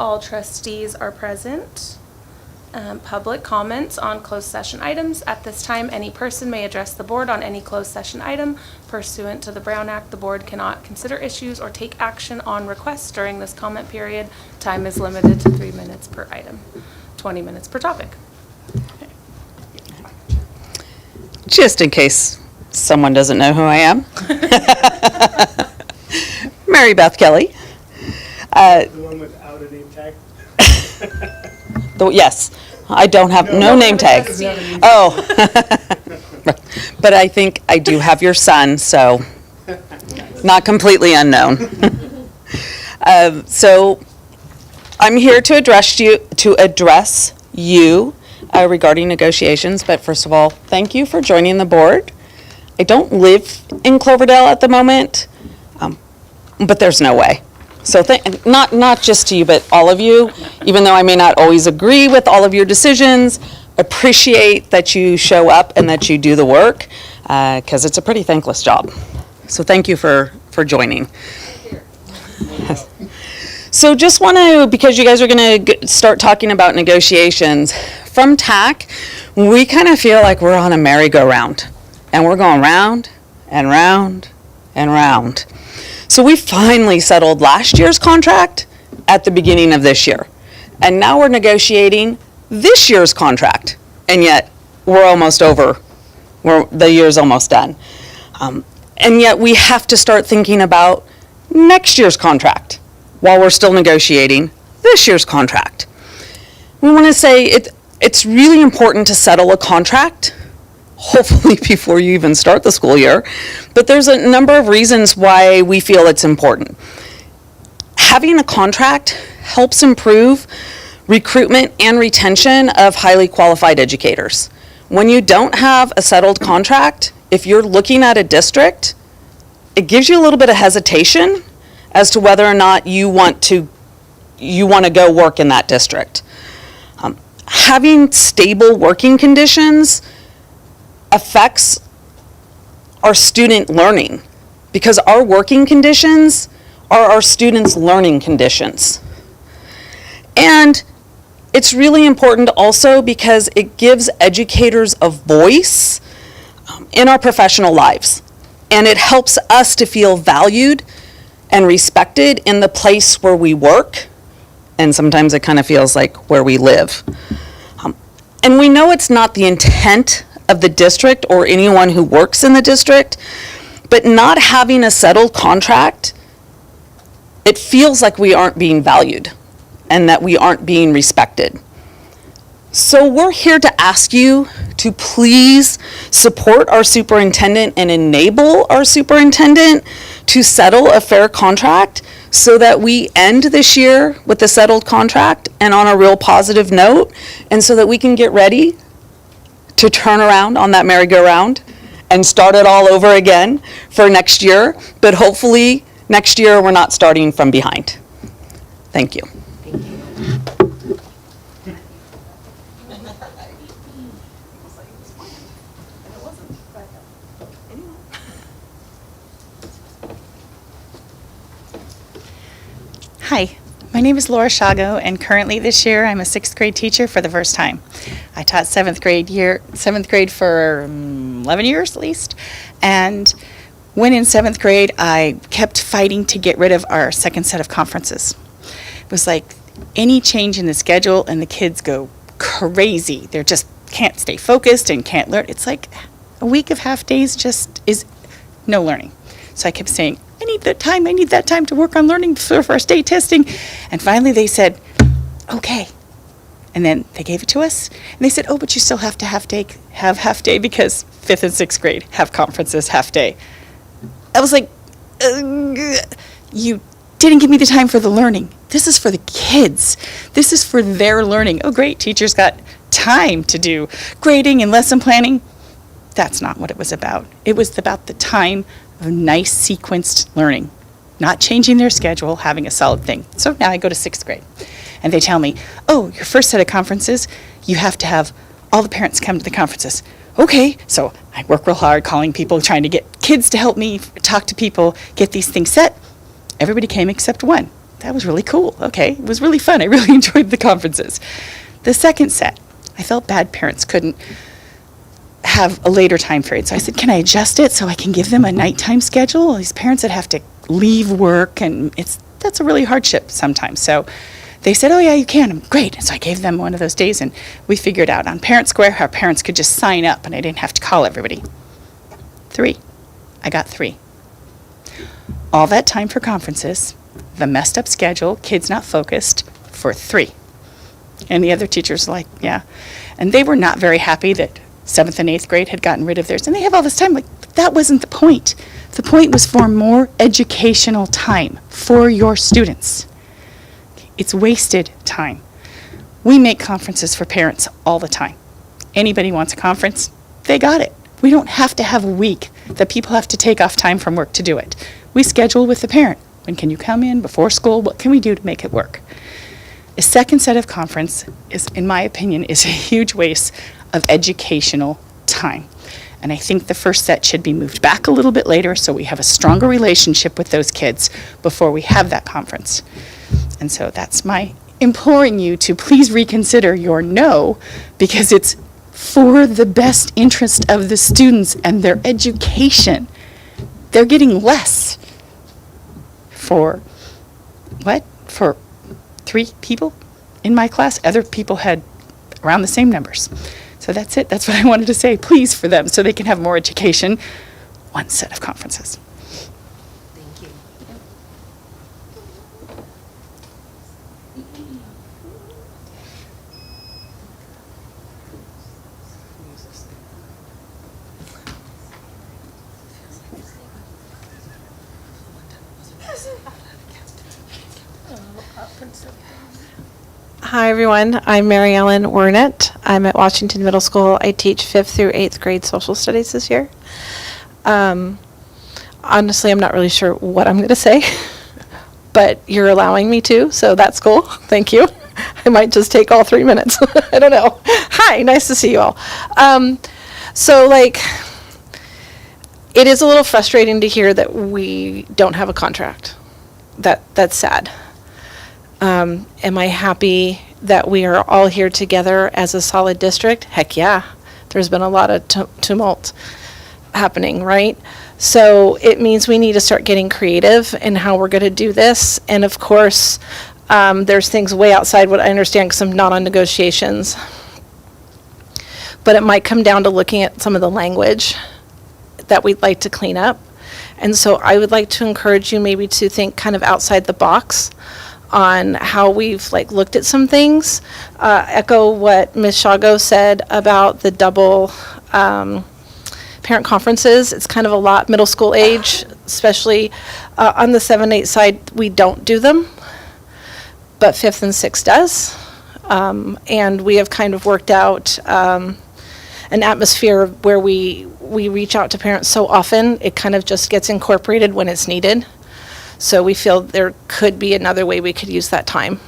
All trustees are present. Public comments on closed session items. At this time, any person may address the board on any closed session item. Pursuant to the Brown Act, the board cannot consider issues or take action on requests during this comment period. Time is limited to 3 minutes per item, 20 minutes per topic. Just in case someone doesn't know who I am. Mary Beth Kelly. The one without a name tag? Yes, I don't have no name tag. Oh, but I think I do have your son, so not completely unknown. So I'm here to address you regarding negotiations. But first of all, thank you for joining the board. I don't live in Cloverdale at the moment, but there's no way. So not just to you, but all of you, even though I may not always agree with all of your decisions, appreciate that you show up and that you do the work, because it's a pretty thankless job. So thank you for joining. So just want to, because you guys are going to start talking about negotiations, from TAC, we kind of feel like we're on a merry-go-round, and we're going round and round and round. So we finally settled last year's contract at the beginning of this year. And now we're negotiating this year's contract. And yet we're almost over. The year's almost done. And yet we have to start thinking about next year's contract while we're still negotiating this year's contract. We want to say it's really important to settle a contract, hopefully before you even start the school year. But there's a number of reasons why we feel it's important. Having a contract helps improve recruitment and retention of highly qualified educators. When you don't have a settled contract, if you're looking at a district, it gives you a little bit of hesitation as to whether or not you want to go work in that district. Having stable working conditions affects our student learning, because our working conditions are our students' learning conditions. And it's really important also because it gives educators a voice in our professional lives. And it helps us to feel valued and respected in the place where we work. And sometimes it kind of feels like where we live. And we know it's not the intent of the district or anyone who works in the district, but not having a settled contract, it feels like we aren't being valued and that we aren't being respected. So we're here to ask you to please support our superintendent and enable our superintendent to settle a fair contract so that we end this year with a settled contract and on a real positive note, and so that we can get ready to turn around on that merry-go-round and start it all over again for next year. But hopefully next year we're not starting from behind. Thank you. Hi, my name is Laura Shago, and currently this year I'm a 6th grade teacher for the first time. I taught 7th grade for 11 years at least, and when in 7th grade I kept fighting to get rid of our second set of conferences. It was like any change in the schedule and the kids go crazy. They just can't stay focused and can't learn. It's like a week of half days just is no learning. So I kept saying, I need that time to work on learning for our state testing. And finally they said, okay. And then they gave it to us. And they said, oh, but you still have to have half day because 5th and 6th grade have conferences half day. I was like, you didn't give me the time for the learning. This is for the kids. This is for their learning. Oh, great, teachers got time to do grading and lesson planning. That's not what it was about. It was about the time of nice sequenced learning, not changing their schedule, having a solid thing. So now I go to 6th grade and they tell me, oh, your first set of conferences, you have to have all the parents come to the conferences. Okay, so I work real hard calling people, trying to get kids to help me talk to people, get these things set. Everybody came except one. that was really cool. Okay, it was really fun. I really enjoyed the conferences. The second set, I felt bad parents couldn't have a later time period. So I said, can I adjust it so I can give them a nighttime schedule? These parents that have to leave work, and that's a really hardship sometimes. So they said, oh yeah, you can. Great. And so I gave them one of those days, and we figured out on Parent Square how parents could just sign up, and I didn't have to call everybody. 3. I got 3. All that time for conferences, the messed up schedule, kids not focused, for 3. And the other teachers like, yeah. And they were not very happy that 7th and 8th grade had gotten rid of theirs. And they have all this time. Like, that wasn't the point. The point was for more educational time for your students. It's wasted time. We make conferences for parents all the time. Anybody wants a conference, they got it. We don't have to have a week that people have to take off time from work to do it. We schedule with the parent. When can you come in before school? What can we do to make it work? A second set of conference is, in my opinion, is a huge waste of educational time. And I think the first set should be moved back a little bit later so we have a stronger relationship with those kids before we have that conference. And so that's my imploring you to please reconsider your no, because it's for the best interest of the students and their education. They're getting less for what? For 3 people in my class. Other people had around the same numbers. So that's it. That's what I wanted to say. Please, for them, so they can have more education. 1 set of conferences. Thank you. Hi, everyone. I'm Mary Ellen Wernet. I'm at Washington Middle School. I teach 5th through 8th grade social studies this year. Honestly, I'm not really sure what I'm going to say, but you're allowing me to, so that's cool. Thank you. I might just take all 3 minutes. I don't know. Hi, nice to see you all. It is a little frustrating to hear that we don't have a contract. That's sad. Am I happy that we are all here together as a solid district? Heck yeah. There's been a lot of tumult happening, right? So it means we need to start getting creative in how we're going to do this. And of course, there's things way outside what I understand because I'm not on negotiations. But it might come down to looking at some of the language that we'd like to clean up. And so I would like to encourage you maybe to think kind of outside the box on how we've looked at some things. Echo what Ms. Shago said about the double parent conferences. It's kind of a lot middle school age, especially on the 7-8 side, we don't do them, but 5th and 6th does. And we have kind of worked out an atmosphere where we reach out to parents so often, it kind of just gets incorporated when it's needed. So we feel there could be another way we could use that time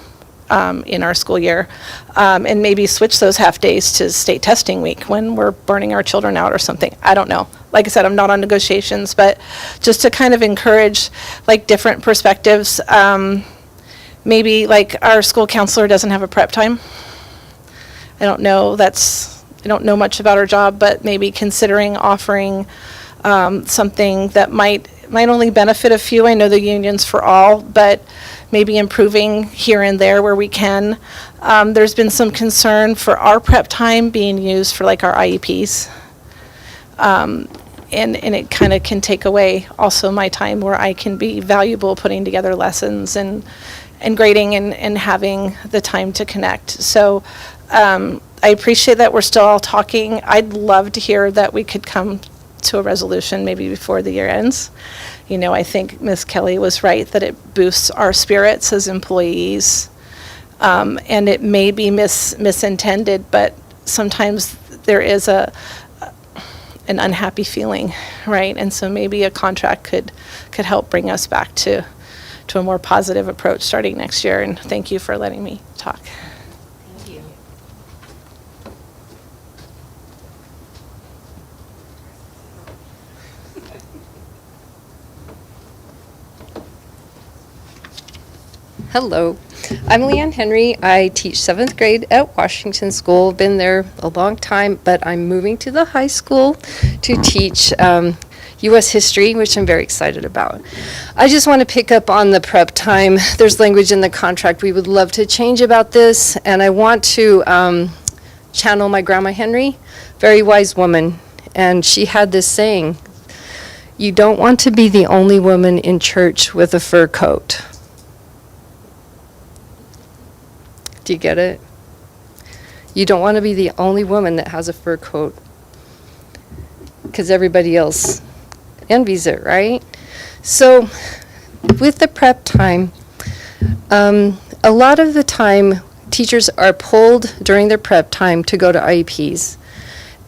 in our school year, and maybe switch those half days to state testing week when we're burning our children out or something. I don't know. Like I said, I'm not on negotiations, but just to kind of encourage different perspectives. Maybe our school counselor doesn't have a prep time. I don't know. I don't know much about her job, but maybe considering offering something that might only benefit a few. I know the union's for all, but maybe improving here and there where we can. There's been some concern for our prep time being used for our IEPs. And it kind of can take away also my time where I can be valuable putting together lessons and grading and having the time to connect. So I appreciate that we're still all talking. I'd love to hear that we could come to a resolution maybe before the year ends. I think Ms. Kelly was right that it boosts our spirits as employees. And it may be misintended, but sometimes there is an unhappy feeling, right? And so maybe a contract could help bring us back to a more positive approach starting next year. And thank you for letting me talk. Thank you. Hello, I'm Leanne Henry. I teach 7th grade at Washington School. Been there a long time, but I'm moving to the high school to teach U.S. history, which I'm very excited about. I just want to pick up on the prep time. There's language in the contract we would love to change about this, and I want to channel my Grandma Henry, very wise woman, and she had this saying, "You don't want to be the only woman in church with a fur coat." Do you get it? You don't want to be the only woman that has a fur coat, because everybody else envies it, right? So with the prep time, a lot of the time teachers are pulled during their prep time to go to IEPs.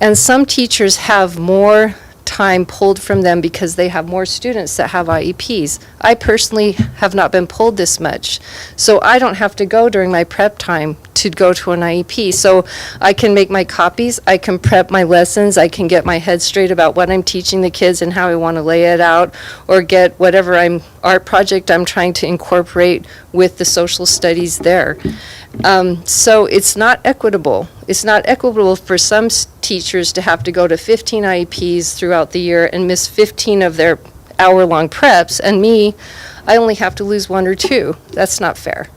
And some teachers have more time pulled from them because they have more students that have IEPs. I personally have not been pulled this much, so I don't have to go during my prep time to go to an IEP. So I can make my copies, I can prep my lessons, I can get my head straight about what I'm teaching the kids and how I want to lay it out, or get whatever art project I'm trying to incorporate with the social studies there. So it's not equitable. It's not equitable for some teachers to have to go to 15 IEPs throughout the year and miss 15 of their hour-long preps, and me, I only have to lose 1 or 2. That's not fair.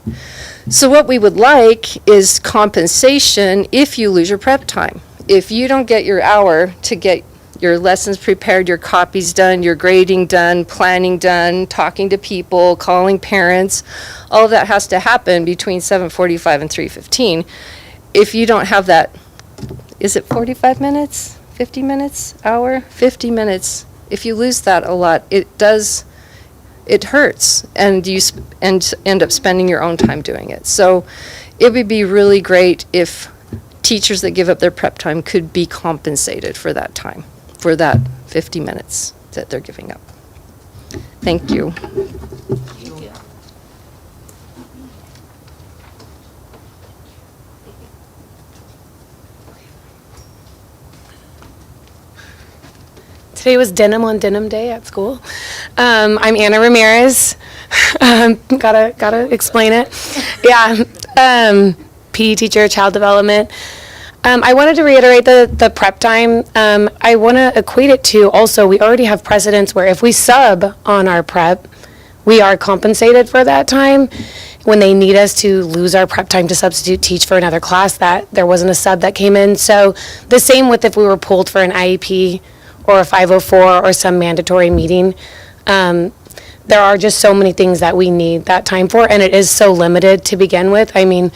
So what we would like is compensation if you lose your prep time. If you don't get your hour to get your lessons prepared, your copies done, your grading done, planning done, talking to people, calling parents, all of that has to happen between 7:45 and 3:15. If you don't have that, is it 45 minutes, 50 minutes, hour, 50 minutes? If you lose that a lot, it hurts, and you end up spending your own time doing it. So it would be really great if teachers that give up their prep time could be compensated for that time, for that 50 minutes that they're giving up. Thank you. Today was Denim on Denim Day at school. I'm Anna Ramirez. Gotta explain it. Yeah, PE teacher, child development. I wanted to reiterate the prep time. I want to equate it to also, we already have precedents where if we sub on our prep, we are compensated for that time. When they need us to lose our prep time to substitute teach for another class, that there wasn't a sub that came in. So the same with if we were pulled for an IEP or a 504 or some mandatory meeting. There are just so many things that we need that time for, and it is so limited to begin with. I mean,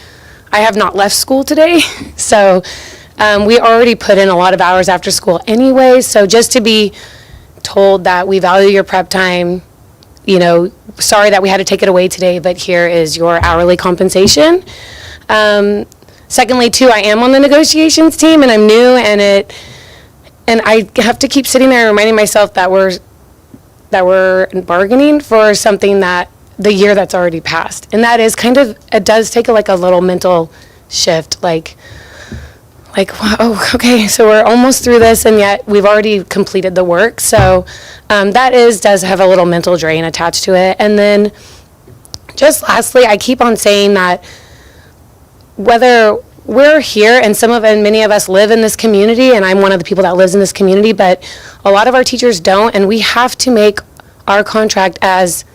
I have not left school today, so we already put in a lot of hours after school anyway, so just to be told that we value your prep time, you know, sorry that we had to take it away today, but here is your hourly compensation. Secondly, too, I am on the negotiations team, and I'm new, and I have to keep sitting there and reminding myself that we're bargaining for something that the year that's already passed. And that is kind of, it does take a little mental shift, like, wow, okay, so we're almost through this, and yet we've already completed the work. So that does have a little mental drain attached to it. And then just lastly, I keep on saying that whether we're here, and many of us live in this community, and I'm one of the people that lives in this community, but a lot of our teachers don't, and we have to make our contract as,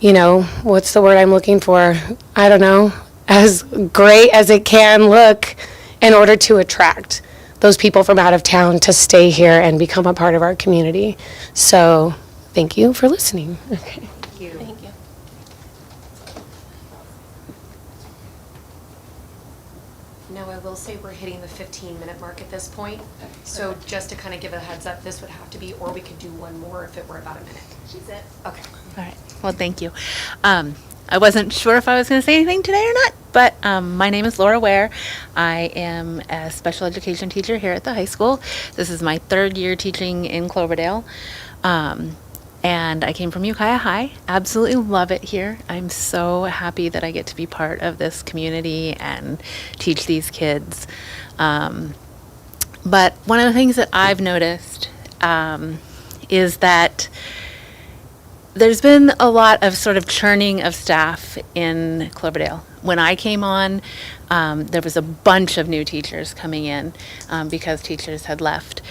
you know, what's the word I'm looking for? I don't know, as great as it can look in order to attract those people from out of town to stay here and become a part of our community. So, thank you for listening. Okay. Thank you. Thank you. Now, I will say we're hitting the 15-minute mark at this point. So just to kind of give a heads up, this would have to be, or we could do one more if it were about a minute. She's it. Okay. All right. Well, thank you. I wasn't sure if I was going to say anything today or not, but my name is Laura Ware. I am a special education teacher here at the high school. This is my 3rd year teaching in Cloverdale. And I came from Ukiah High. Absolutely love it here. I'm so happy that I get to be part of this community and teach these kids. But one of the things that I've noticed is that there's been a lot of sort of churning of staff in Cloverdale. When I came on, there was a bunch of new teachers coming in because teachers had left.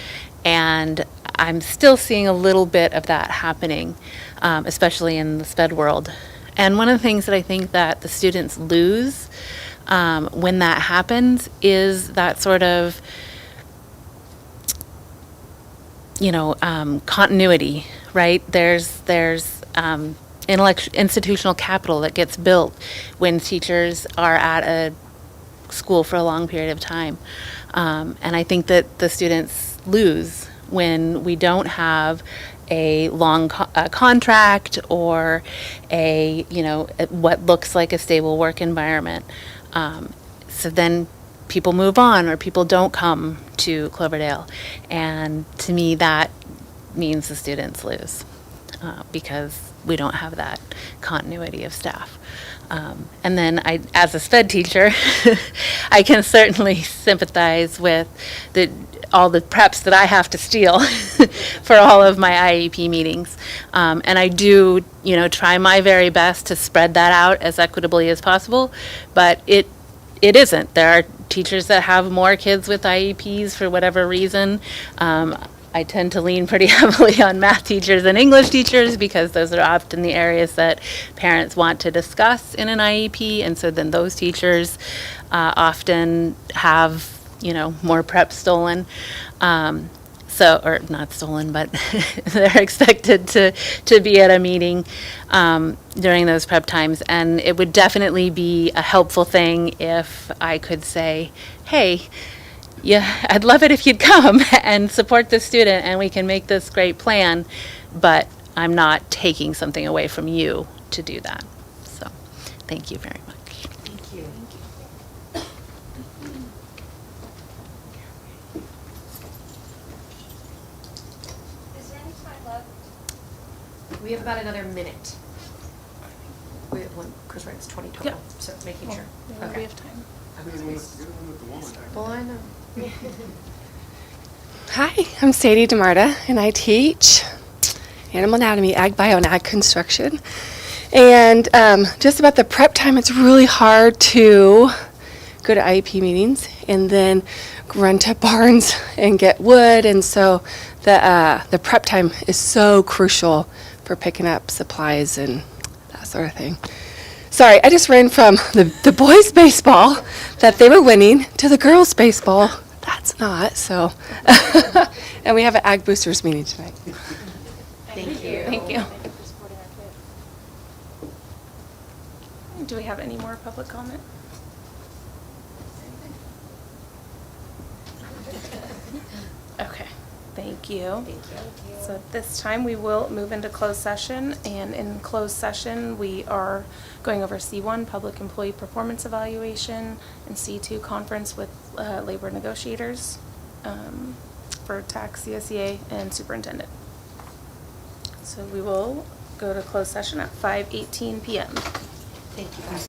And I'm still seeing a little bit of that happening, especially in the SPED world. And one of the things that I think that the students lose when that happens is that sort of, continuity, right? There's institutional capital that gets built when teachers are at a school for a long period of time. And I think that the students lose when we don't have a long contract or what looks like a stable work environment. So then people move on or people don't come to Cloverdale. And to me, that means the students lose because we don't have that continuity of staff. And then as a SPED teacher, I can certainly sympathize with all the preps that I have to steal for all of my IEP meetings. And I do, try my very best to spread that out as equitably as possible, but it isn't. There are teachers that have more kids with IEPs for whatever reason. I tend to lean pretty heavily on math teachers and English teachers because those are often the areas that parents want to discuss in an IEP, and so then those teachers often have, more prep stolen. Or not stolen, but they're expected to be at a meeting during those prep times. And it would definitely be a helpful thing if I could say, hey, yeah, I'd love it if you'd come and support the student and we can make this great plan, but I'm not taking something away from you to do that. So, thank you very much. Thank you. Is there any time left? We have about another minute. We have one, because right, it's 20 total, Yeah. so making sure. Yeah, we have time. Well, I know. Hi, I'm Sadie DeMarta, and I teach animal anatomy, ag bio, and ag construction. And just about the prep time, it's really hard to go to IEP meetings and then run to barns and get wood. And so the prep time is so crucial for picking up supplies and that sort of thing. Sorry, I just ran from the boys' baseball that they were winning to the girls' baseball. That's not, so. And we have an Ag Boosters meeting tonight. Thank you. Thank you. Do we have any more public comment? Okay, thank you. So at this time, we will move into closed session, and in closed session, we are going over C1, Public Employee Performance Evaluation, and C2, Conference with Labor Negotiators for tax, CSEA, and Superintendent. So we will go to closed session at 5:18 p.m. Thank you, guys.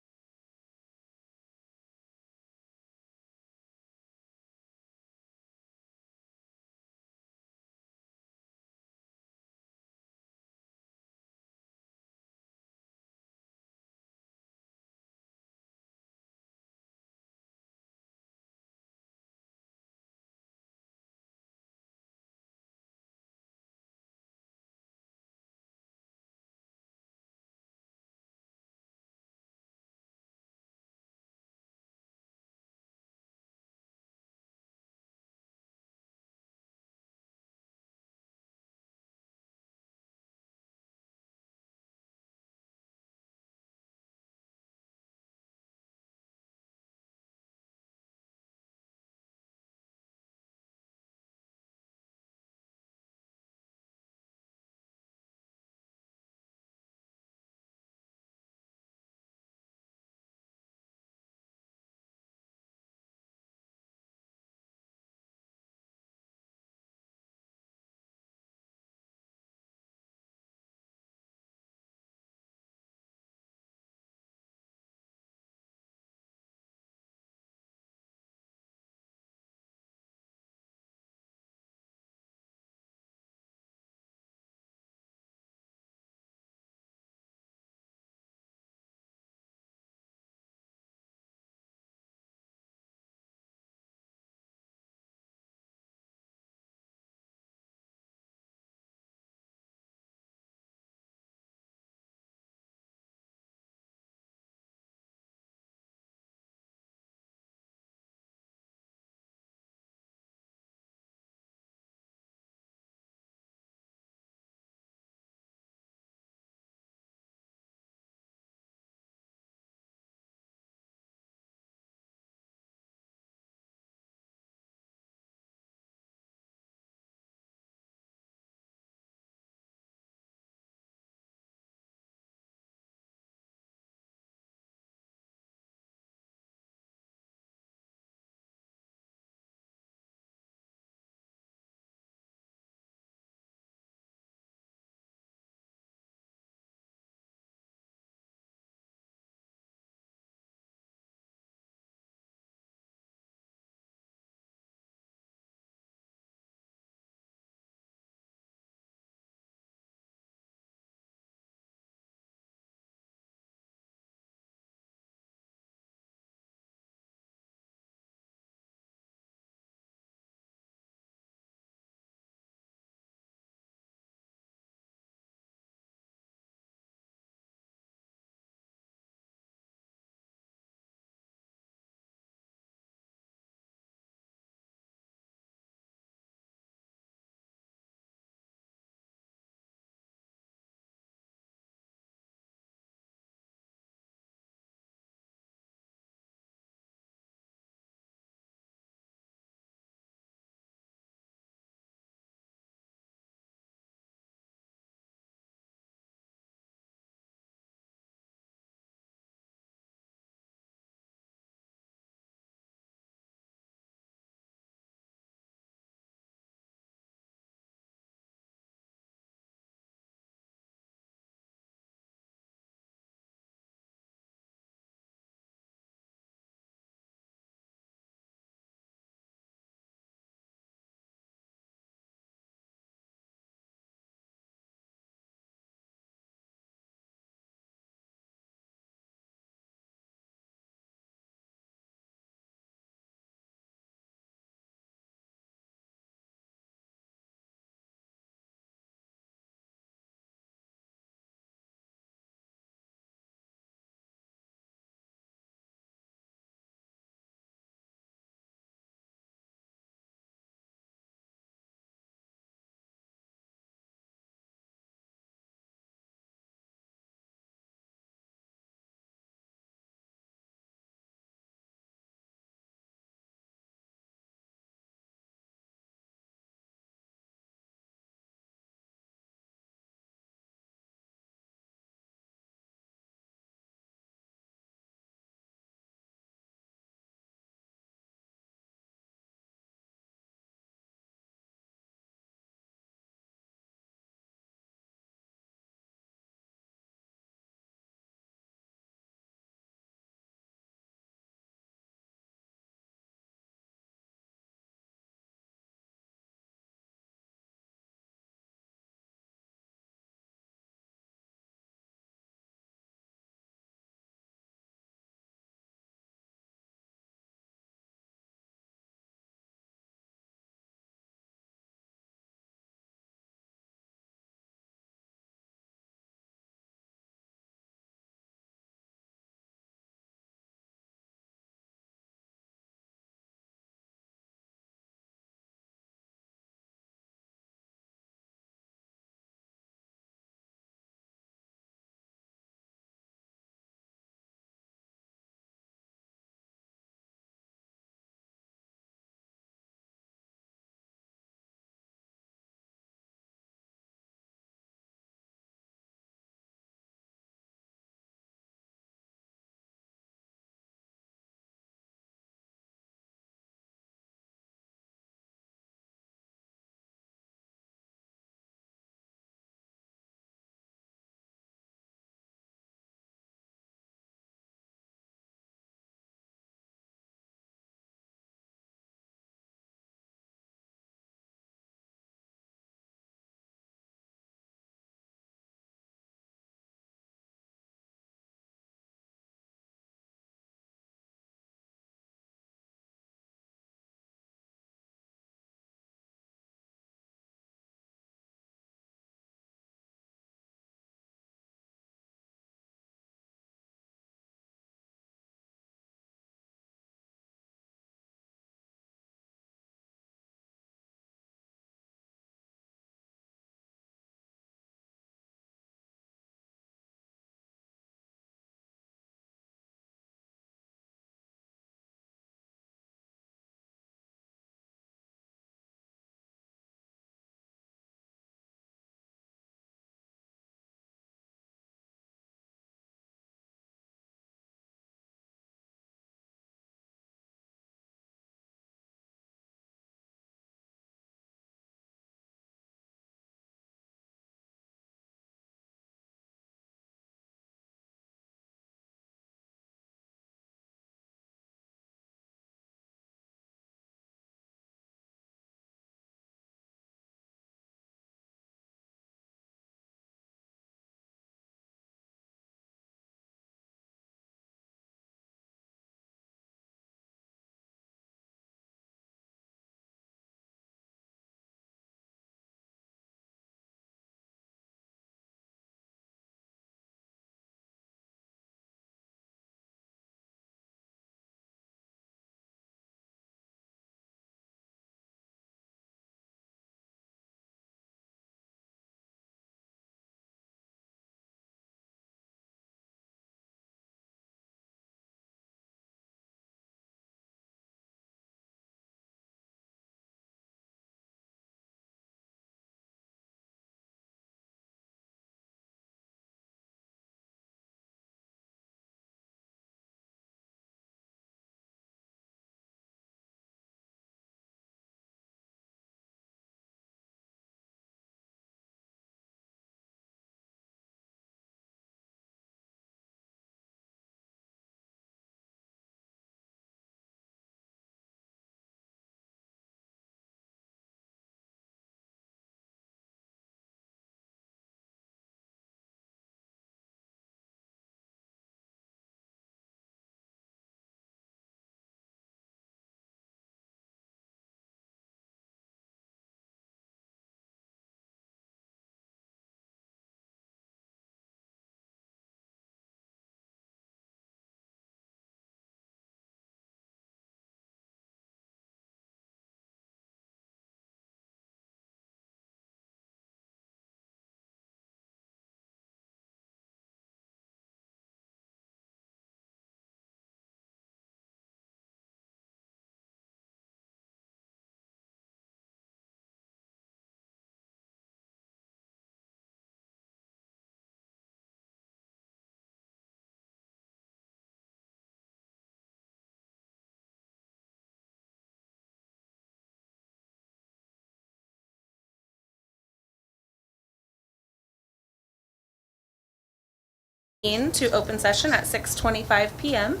To open session at 6:25 PM. Let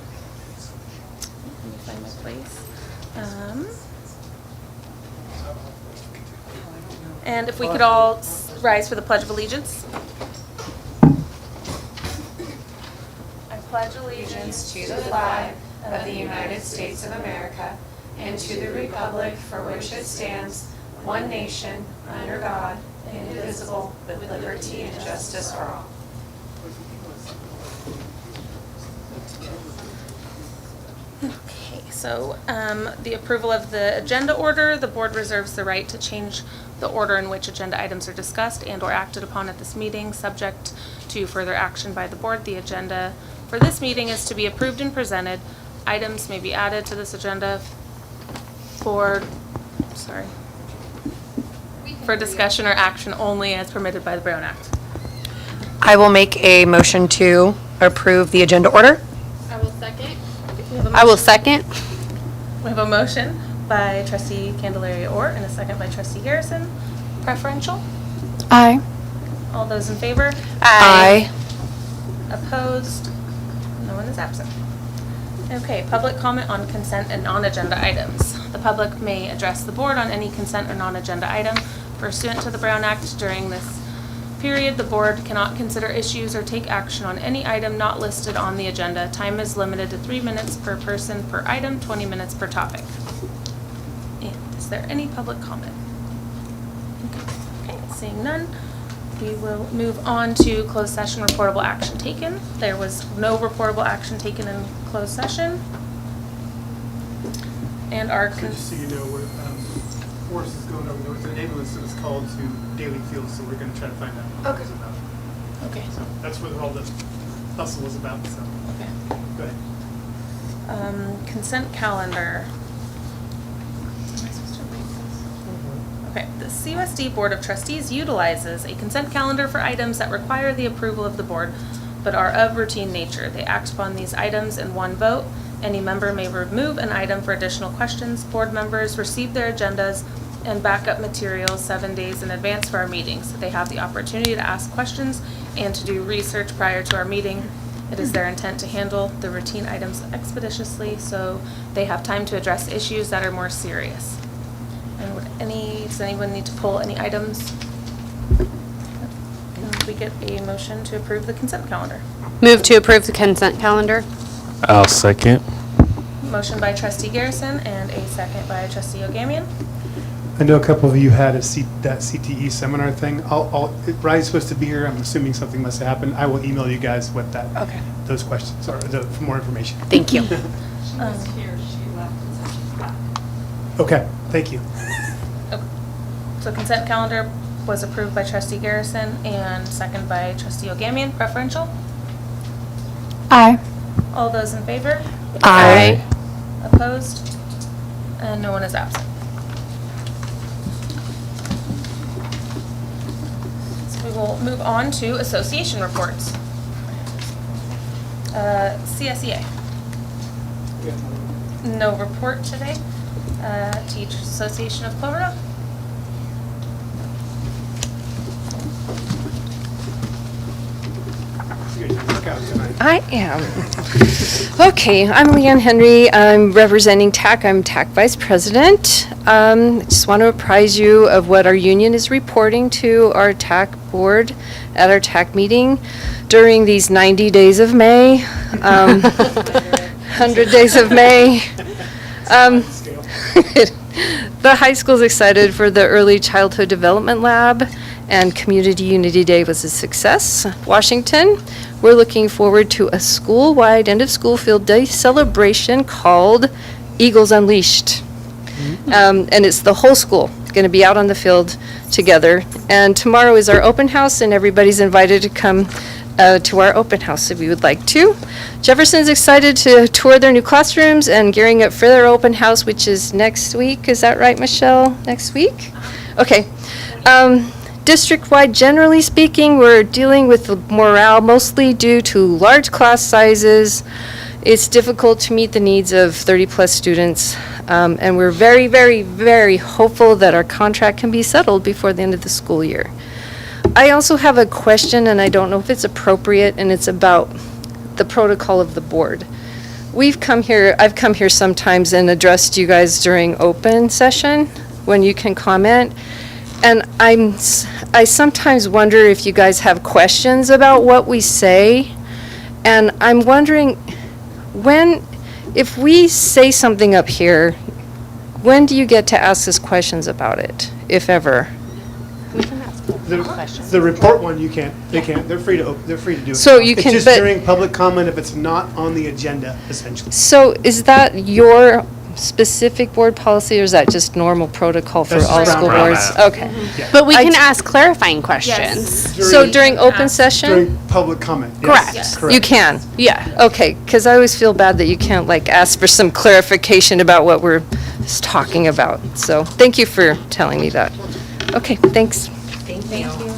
me find my place. And if we could all rise for the Pledge of Allegiance. I pledge allegiance to the flag of the United States of America and to the republic for which it stands, one nation, under God, indivisible, with liberty and justice for all. Okay, so the approval of the agenda order, the board reserves the right to change the order in which agenda items are discussed and or acted upon at this meeting, subject to further action by the board. The agenda for this meeting is to be approved and presented. Items may be added to this agenda for discussion or action only as permitted by the Brown Act. I will make a motion to approve the agenda order. I will second. We have a motion by trustee Candelaria Orr and a second by trustee Garrison. Preferential? Aye. All those in favor? Aye. Opposed? No one is absent. Okay, public comment on consent and non-agenda items. The public may address the board on any consent or non-agenda item pursuant to the Brown Act. During this period, the board cannot consider issues or take action on any item not listed on the agenda. Time is limited to 3 minutes per person per item, 20 minutes per topic. And is there any public comment? Okay, seeing none, we will move on to closed session reportable action taken. There was no reportable action taken in closed session. And our So just so you know, we're, Forrest is going over, there was an ambulance that was called to Daly Field, so we're gonna try to find out what it was about. okay. So that's what all the hustle was about, so, Okay. go ahead. Consent calendar. Am I supposed to read this? Okay, the CUSD Board of Trustees utilizes a consent calendar for items that require the approval of the board, but are of routine nature. They act upon these items in one vote. Any member may remove an item for additional questions. Board members receive their agendas and backup materials 7 days in advance for our meetings. They have the opportunity to ask questions and to do research prior to our meeting. It is their intent to handle the routine items expeditiously, so they have time to address issues that are more serious. And does anyone need to pull any items? Can we get a motion to approve the consent calendar? Move to approve the consent calendar. I'll second. Motion by trustee Garrison and a second by trustee Ogamian. I know a couple of you had that CTE seminar thing. Ryan's supposed to be here. I'm assuming something must have happened. I will email you guys what those questions are, for more information. Thank you. Okay, thank you. So consent calendar was approved by trustee Garrison and second by trustee Ogamian. Preferential? Aye. All those in favor? Aye. Opposed? And no one is absent. So we will move on to association reports. CSEA. No report today. Teachers Association of Cloverdale. I am. Okay, I'm Leanne Henry. I'm representing TAC. I'm TAC Vice President. Just want to apprise you of what our union is reporting to our TAC board at our TAC meeting during these 90 days of May, 100 days of May. The high school's excited for the Early Childhood Development Lab, and Community Unity Day was a success. Washington, we're looking forward to a school-wide end-of-school field day celebration called Eagles Unleashed. And it's the whole school going to be out on the field together. And tomorrow is our open house, and everybody's invited to come to our open house if you would like to. Jefferson's excited to tour their new classrooms and gearing up for their open house, which is next week. Is that right, Michelle? Next week? Okay. District-wide, generally speaking, we're dealing with the morale mostly due to large class sizes. It's difficult to meet the needs of 30-plus students, and we're very, very, very hopeful that our contract can be settled before the end of the school year. I also have a question, and I don't know if it's appropriate, and it's about the protocol of the board. I've come here sometimes and addressed you guys during open session, when you can comment. And I sometimes wonder if you guys have questions about what we say. And I'm wondering, if we say something up here, when do you get to ask us questions about it, if ever? The report one, you can't, they can't, they're free to do it. So you can- It's just but- during public comment if it's not on the agenda, essentially. So is that your specific board policy, or is that just normal protocol for That's all just school Brown boards? Act. Okay. But we I can d- ask clarifying questions. So during open session? During public comment, yes. Correct. Yes. You can? Yeah. Okay, because I always feel bad that you can't, like, ask for some clarification about what we're just talking about. So, thank you for telling me that. Okay, thanks. Thank Thank you.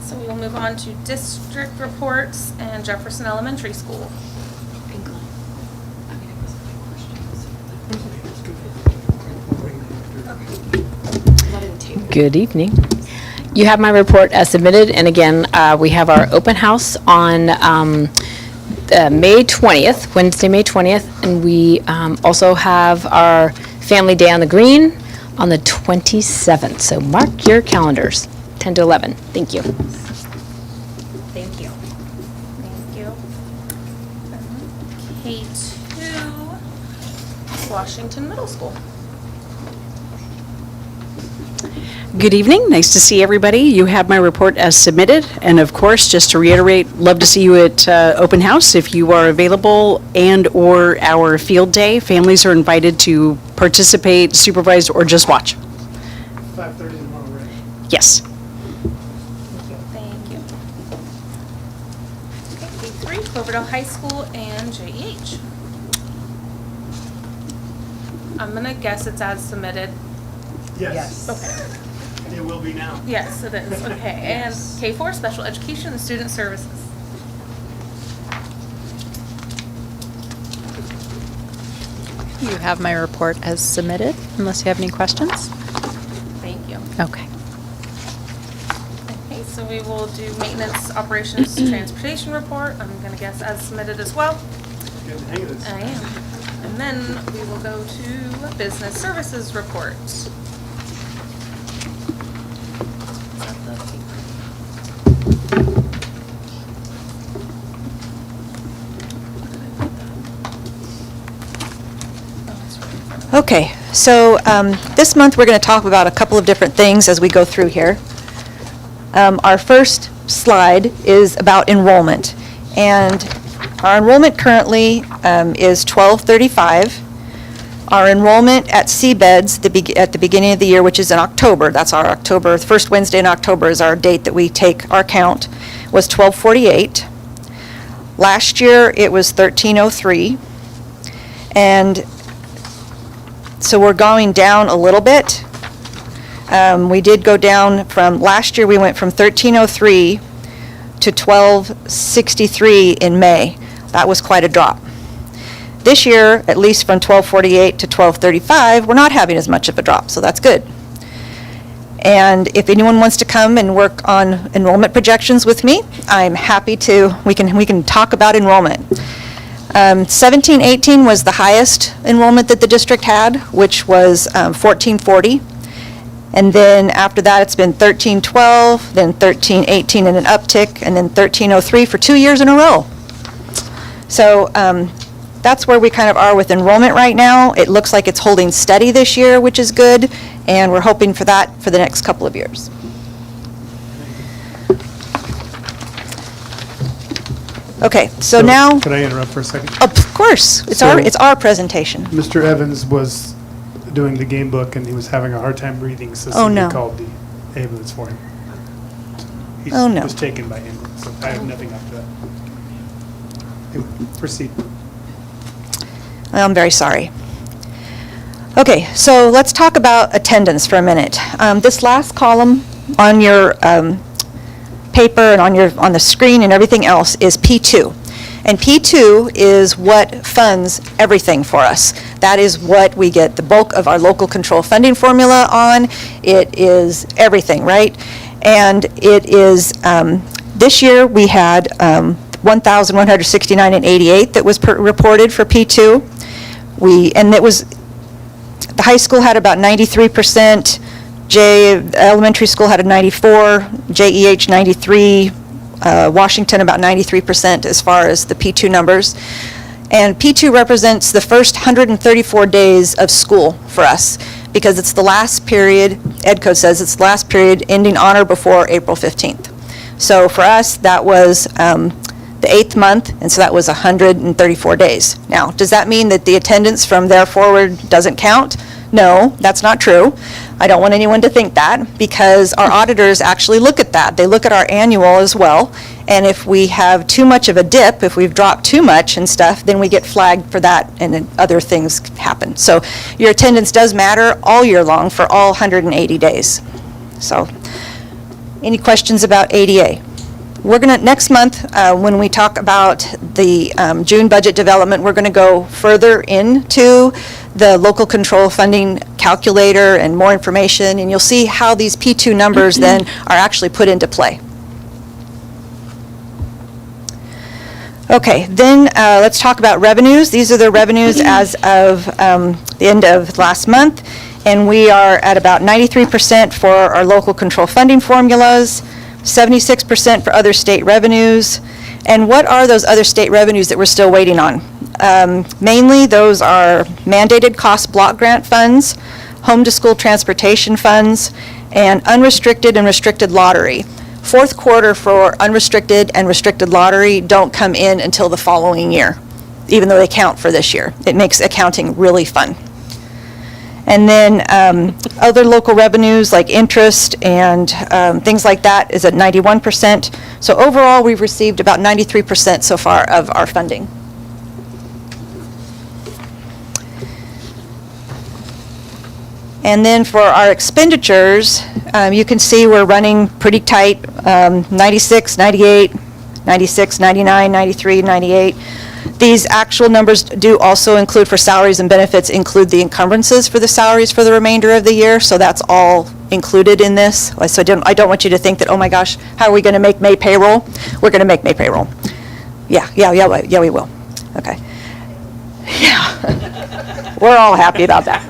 So we will move on to district reports and Jefferson Elementary School. Good evening. You have my report as submitted, and again, we have our open house on May 20th, Wednesday, May 20th, and we also have our Family Day on the Green on the 27th. So mark your calendars, 10 to 11. Thank you. Thank you. Thank you. K2, Washington Middle School. Good evening. Nice to see everybody. You have my report as submitted. And of course, just to reiterate, love to see you at open house if you are available, and/or our field day. Families are invited to participate, supervise, or just watch. 5:30 tomorrow, right? Yes. Thank you. Okay, K3, Cloverdale High School and JEH. I'm gonna guess it's as submitted. Yes. Okay. It will be now. Yes, it is. Okay, and K4, Special Education and Student Services. You have my report as submitted, unless you have any questions. Thank you. Okay. Okay, so we will do Maintenance Operations Transportation Report. I'm gonna guess as submitted as well. Get the hang of this. I am. And then we will go to Business Services Report. Okay, so this month we're going to talk about a couple of different things as we go through here. Our first slide is about enrollment, and our enrollment currently is 1235. Our enrollment at Seabeds at the beginning of the year, which is in October, that's our October, the first Wednesday in October is our date that we take our count, was 1248. Last year it was 1303, and so we're going down a little bit. We did go down from, last year we went from 1303 to 1263 in May. That was quite a drop. This year, at least from 1248 to 1235, we're not having as much of a drop, so that's good. And if anyone wants to come and work on enrollment projections with me, I'm happy to, we can talk about enrollment. 17-18 was the highest enrollment that the district had, which was 1440. And then after that, it's been 1312, then 1318 and an uptick, and then 1303 for 2 years in a row. So that's where we kind of are with enrollment right now. It looks like it's holding steady this year, which is good, and we're hoping for that for the next couple of years. Okay, so now, Could I interrupt for a second? of course, it's our presentation. Mr. Evans was doing the game book and he was having a hard time breathing, so Oh, no. somebody called the ambulance for him. He Oh, no. was taken by ambulance, so I have nothing after that. Anyway, proceed. I'm very sorry. Okay, so let's talk about attendance for a minute. This last column on your paper and on the screen and everything else is P2. And P2 is what funds everything for us. That is what we get the bulk of our local control funding formula on. It is everything, right? And it is, this year, we had 1,169 and 88 that was reported for P2. And it was, the high school had about 93%, elementary school had a 94, JEH 93, Washington about 93% as far as the P2 numbers. And P2 represents the first 134 days of school for us, because it's the last period, Ed Code says it's the last period ending on or before April 15th. So for us, that was the 8th month, and so that was 134 days. Now, does that mean that the attendance from there forward doesn't count? No, that's not true. I don't want anyone to think that, because our auditors actually look at that. They look at our annual as well, and if we have too much of a dip, if we've dropped too much and stuff, then we get flagged for that, and then other things happen. So your attendance does matter all year long for all 180 days. So, any questions about ADA? We're going to, next month, when we talk about the June budget development, we're going to go further into the local control funding calculator and more information, and you'll see how these P2 numbers then are actually put into play. Okay, then let's talk about revenues. These are the revenues as of the end of last month, and we are at about 93% for our local control funding formulas, 76% for other state revenues. And what are those other state revenues that we're still waiting on? Mainly, those are mandated cost block grant funds, home to school transportation funds, and unrestricted and restricted lottery. Fourth quarter for unrestricted and restricted lottery don't come in until the following year, even though they count for this year. It makes accounting really fun. And then other local revenues like interest and things like that is at 91%. So overall, we've received about 93% so far of our funding. And then for our expenditures, you can see we're running pretty tight, 96, 98, 96, 99, 93, 98. These actual numbers do also include, for salaries and benefits, include the encumbrances for the salaries for the remainder of the year, so that's all included in this. So I don't want you to think that, oh my gosh, how are we going to make May payroll? We're going to make May payroll. Yeah, we will. Okay. Yeah. We're all happy about that.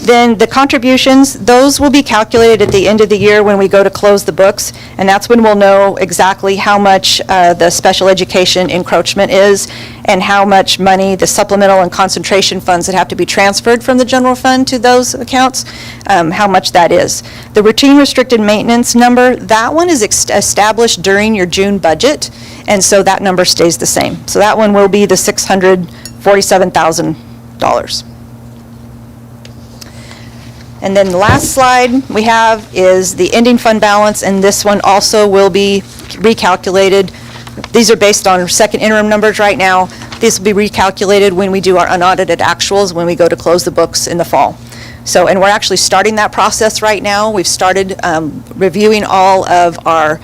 Then the contributions, those will be calculated at the end of the year when we go to close the books, and that's when we'll know exactly how much the special education encroachment is and how much money the supplemental and concentration funds that have to be transferred from the general fund to those accounts, how much that is. The routine restricted maintenance number, that one is established during your June budget, and so that number stays the same. So that one will be the $647,000. And then the last slide we have is the ending fund balance, and this one also will be recalculated. These are based on second interim numbers right now. This will be recalculated when we do our unaudited actuals, when we go to close the books in the fall. So, and we're actually starting that process right now. We've started reviewing all of our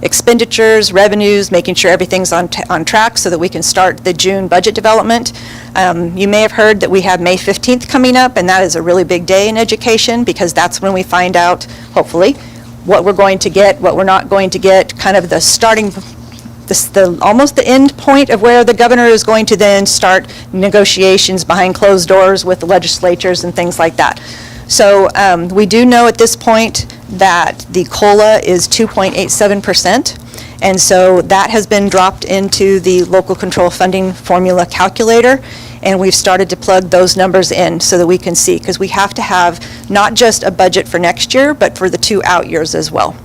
expenditures, revenues, making sure everything's on track so that we can start the June budget development. You may have heard that we have May 15th coming up, and that is a really big day in education because that's when we find out, hopefully, what we're going to get, what we're not going to get, kind of the starting, almost the end point of where the governor is going to then start negotiations behind closed doors with the legislatures and things like that. So we do know at this point that the COLA is 2.87%, and so that has been dropped into the local control funding formula calculator, and we've started to plug those numbers in so that we can see, because we have to have not just a budget for next year, but for the 2 out years as well.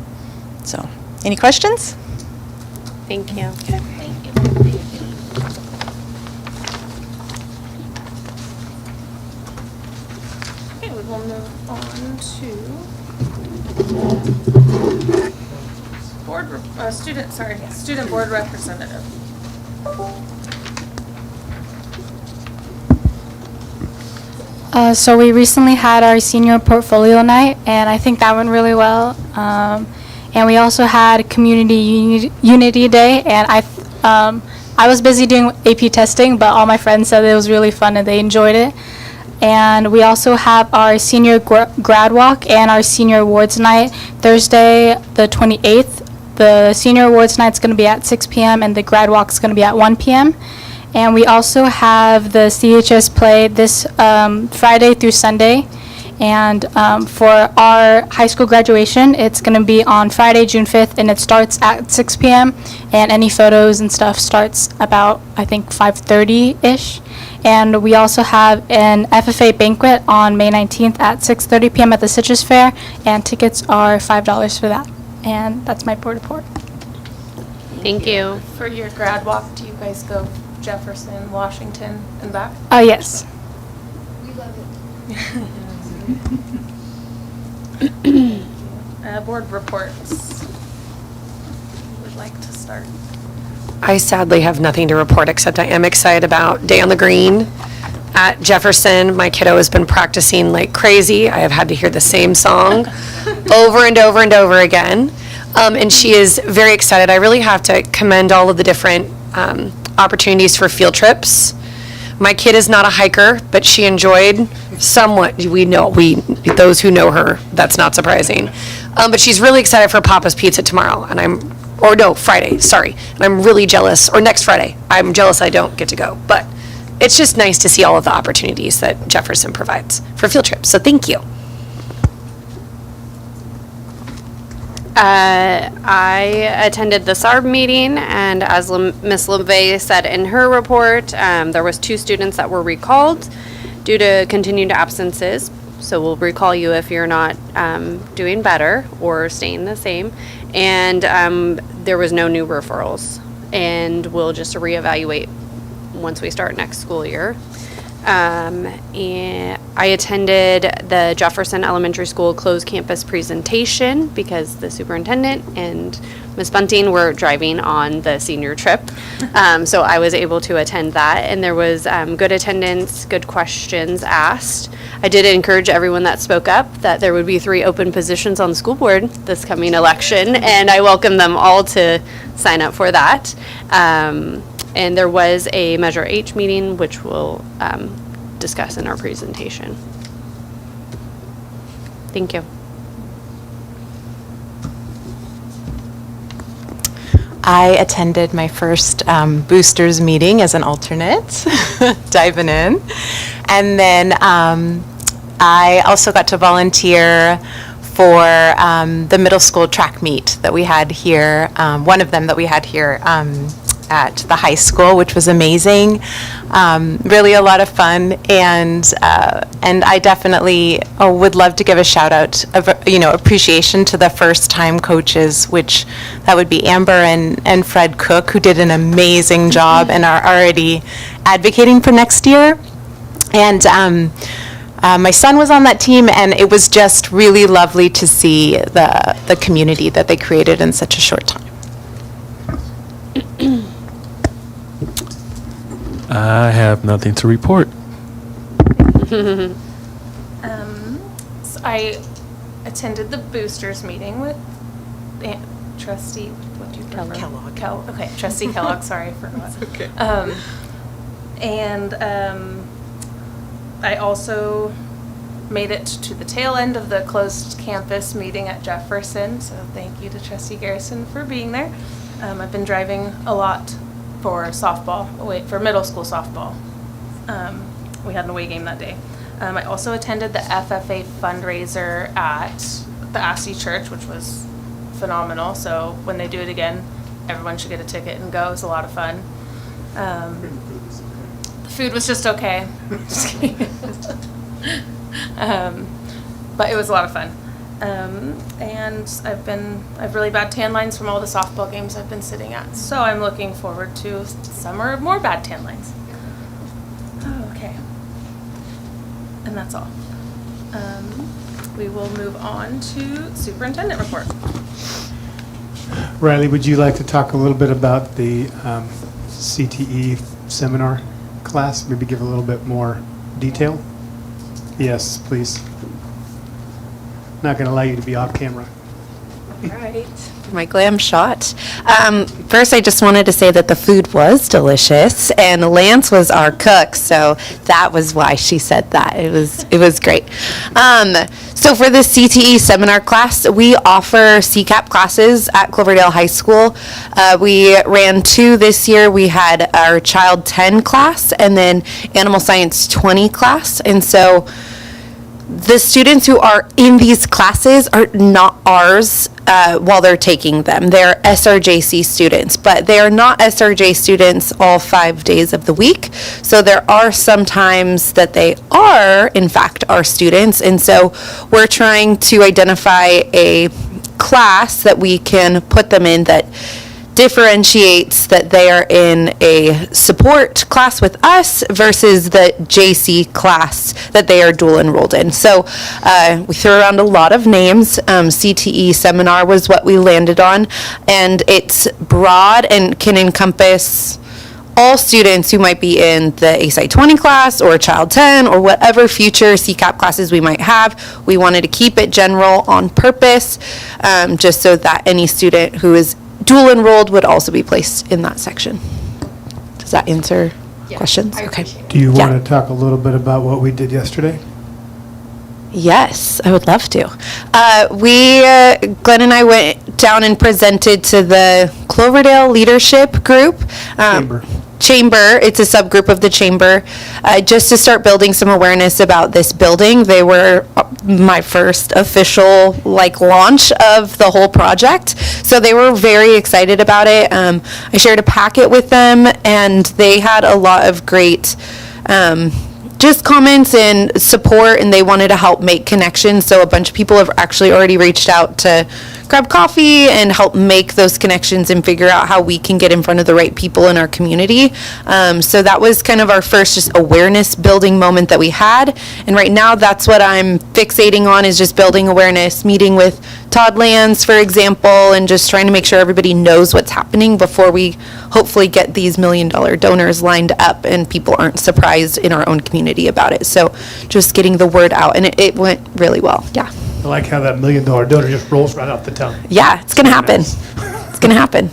So, any questions? Thank you. Okay, we will move on to student board representative. So we recently had our senior portfolio night, and I think that went really well. And we also had community unity day, and I was busy doing AP testing, but all my friends said it was really fun and they enjoyed it. And we also have our senior grad walk and our senior awards night Thursday, the 28th. The senior awards night's going to be at 6 p.m. and the grad walk's going to be at 1 p.m. And we also have the CHS play this Friday through Sunday. And for our high school graduation, it's going to be on Friday, June 5th, and it starts at 6 p.m. And any photos and stuff starts about, I think, 5:30-ish. And we also have an FFA banquet on May 19th at 6:30 p.m. at the Citrus Fair, and tickets are $5 for that. And that's my board report. Thank you. For your grad walk, do you guys go Jefferson, Washington, and back? Yes. Board reports. Who would like to start? I sadly have nothing to report, except I am excited about Day on the Green at Jefferson. My kiddo has been practicing like crazy. I have had to hear the same song over and over and over again. And she is very excited. I really have to commend all of the different opportunities for field trips. My kid is not a hiker, but she enjoyed somewhat. Those who know her, that's not surprising. But she's really excited for Papa's Pizza tomorrow, Friday, sorry. And I'm really jealous, or next Friday. I'm jealous I don't get to go. But it's just nice to see all of the opportunities that Jefferson provides for field trips. So thank you. I attended the SARB meeting, and as Ms. LeVay said in her report, there was 2 students that were recalled due to continued absences. So we'll recall you if you're not doing better or staying the same. And there was no new referrals, and we'll just reevaluate once we start next school year. And I attended the Jefferson Elementary School closed campus presentation because the superintendent and Ms. Bunting were driving on the senior trip. So I was able to attend that, and there was good attendance, good questions asked. I did encourage everyone that spoke up that there would be 3 open positions on the school board this coming election, and I welcome them all to sign up for that. And there was a Measure H meeting, which we'll discuss in our presentation. Thank you. I attended my first boosters meeting as an alternate, diving in. And then I also got to volunteer for the middle school track meet that we had here, one of them that we had here at the high school, which was amazing. Really a lot of fun, and I definitely would love to give a shout out of appreciation to the first time coaches, which that would be Amber and Fred Cook, who did an amazing job and are already advocating for next year. And my son was on that team, and it was just really lovely to see the community that they created in such a short time. I have nothing to report. So I attended the boosters meeting with Trustee, what do you prefer? Kellogg. Okay, Trustee Kellogg, sorry, I forgot. That's okay. And I also made it to the tail end of the closed campus meeting at Jefferson, so thank you to Trustee Garrison for being there. I've been driving a lot for for middle school softball. We had an away game that day. I also attended the FFA fundraiser at the Assey Church, which was phenomenal. So when they do it again, everyone should get a ticket and go. It was a lot of fun. The food was just okay. Just kidding. But it was a lot of fun. And I've really bad tan lines from all the softball games I've been sitting at. So I'm looking forward to summer of more bad tan lines. Oh, okay. And that's all. We will move on to superintendent report. Riley, would you like to talk a little bit about the CTE seminar class? Maybe give a little bit more detail? Yes, please. Not going to allow you to be off camera. My glam shot. First, I just wanted to say that the food was delicious, and Lance was our cook, so that was why she said that. It was great. So for the CTE seminar class, we offer CCAP classes at Cloverdale High School. We ran 2 this year. We had our Child 10 class and then Animal Science 20 class, and so the students who are in these classes are not ours while they're taking them. They're SRJC students, but they are not SRJ students all 5 days of the week. So there are some times that they are, in fact, our students. And so we're trying to identify a class that we can put them in that differentiates that they are in a support class with us versus the JC class that they are dual enrolled in. So we threw around a lot of names. CTE seminar was what we landed on, and it's broad and can encompass all students who might be in the ASI 20 class or Child 10 or whatever future CCAP classes we might have. We wanted to keep it general on purpose, just so that any student who is dual enrolled would also be placed in that section. Does that answer questions? Okay. Do you want to talk a little bit about what we did yesterday? Yes, I would love to. Glenn and I went down and presented to the Cloverdale Leadership Group. Chamber, it's a subgroup of the Chamber, just to start building some awareness about this building. They were my first official launch of the whole project, so they were very excited about it. I shared a packet with them, and they had a lot of great just comments and support, and they wanted to help make connections. So a bunch of people have actually already reached out to grab coffee and help make those connections and figure out how we can get in front of the right people in our community. So that was kind of our first just awareness building moment that we had. And right now that's what I'm fixating on, is just building awareness, meeting with Todd Lands, for example, and just trying to make sure everybody knows what's happening before we hopefully get these $1 million donors lined up and people aren't surprised in our own community about it. So just getting the word out, and it went really well. Yeah. I like how that $1 million donor just rolls right off the tongue. Yeah, it's going to happen. It's going to happen.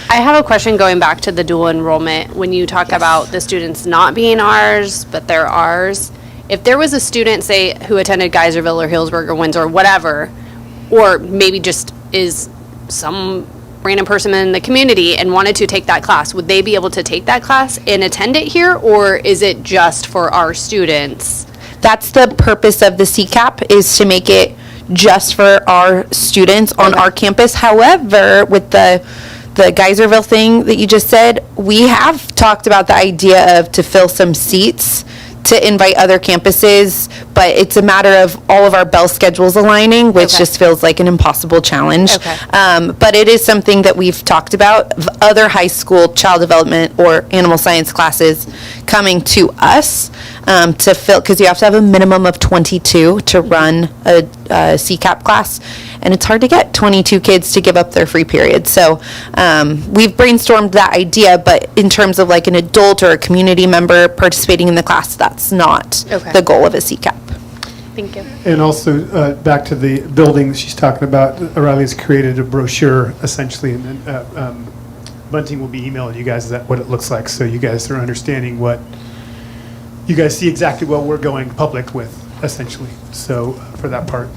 I have a question going back to the dual enrollment. When you talk about the students not being ours, but they're ours, if there was a student, say, who attended Geyserville or Hillsburg or Windsor or whatever, or maybe just is some random person in the community and wanted to take that class, would they be able to take that class and attend it here, or is it just for our students? That's the purpose of the CCAP, is to make it just for our students on our campus. However, with the Geyserville thing that you just said, we have talked about the idea of to fill some seats to invite other campuses, but it's a matter of all of our bell schedules aligning, which just feels like an impossible challenge. But it is something that we've talked about, other high school child development or animal science classes coming to us to fill, because you have to have a minimum of 22 to run a CCAP class, and it's hard to get 22 kids to give up their free period. So we've brainstormed that idea, but in terms of like an adult or a community member participating in the class, that's not the goal of a CCAP. Thank you. And also, back to the building she's talking about, O'Reilly's created a brochure, essentially, and then Bunting will be emailing you guys what it looks like, so you guys are understanding what, you guys see exactly what we're going public with, essentially, so for that part.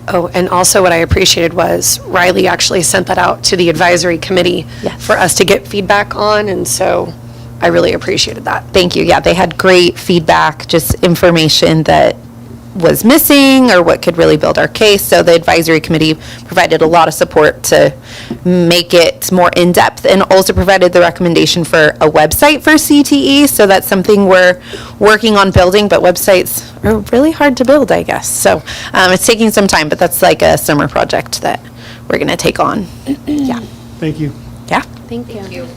Oh, and also what I appreciated was Riley actually sent that out to the advisory committee for us to get feedback on, and so I really appreciated that. Thank you. Yeah, they had great feedback, just information that was missing or what could really build our case. So the advisory committee provided a lot of support to make it more in-depth, and also provided the recommendation for a website for CTE. So that's something we're working on building, but websites are really hard to build, I guess. So it's taking some time, but that's like a summer project that we're going to take on. Yeah. Thank you. Yeah. Thank you.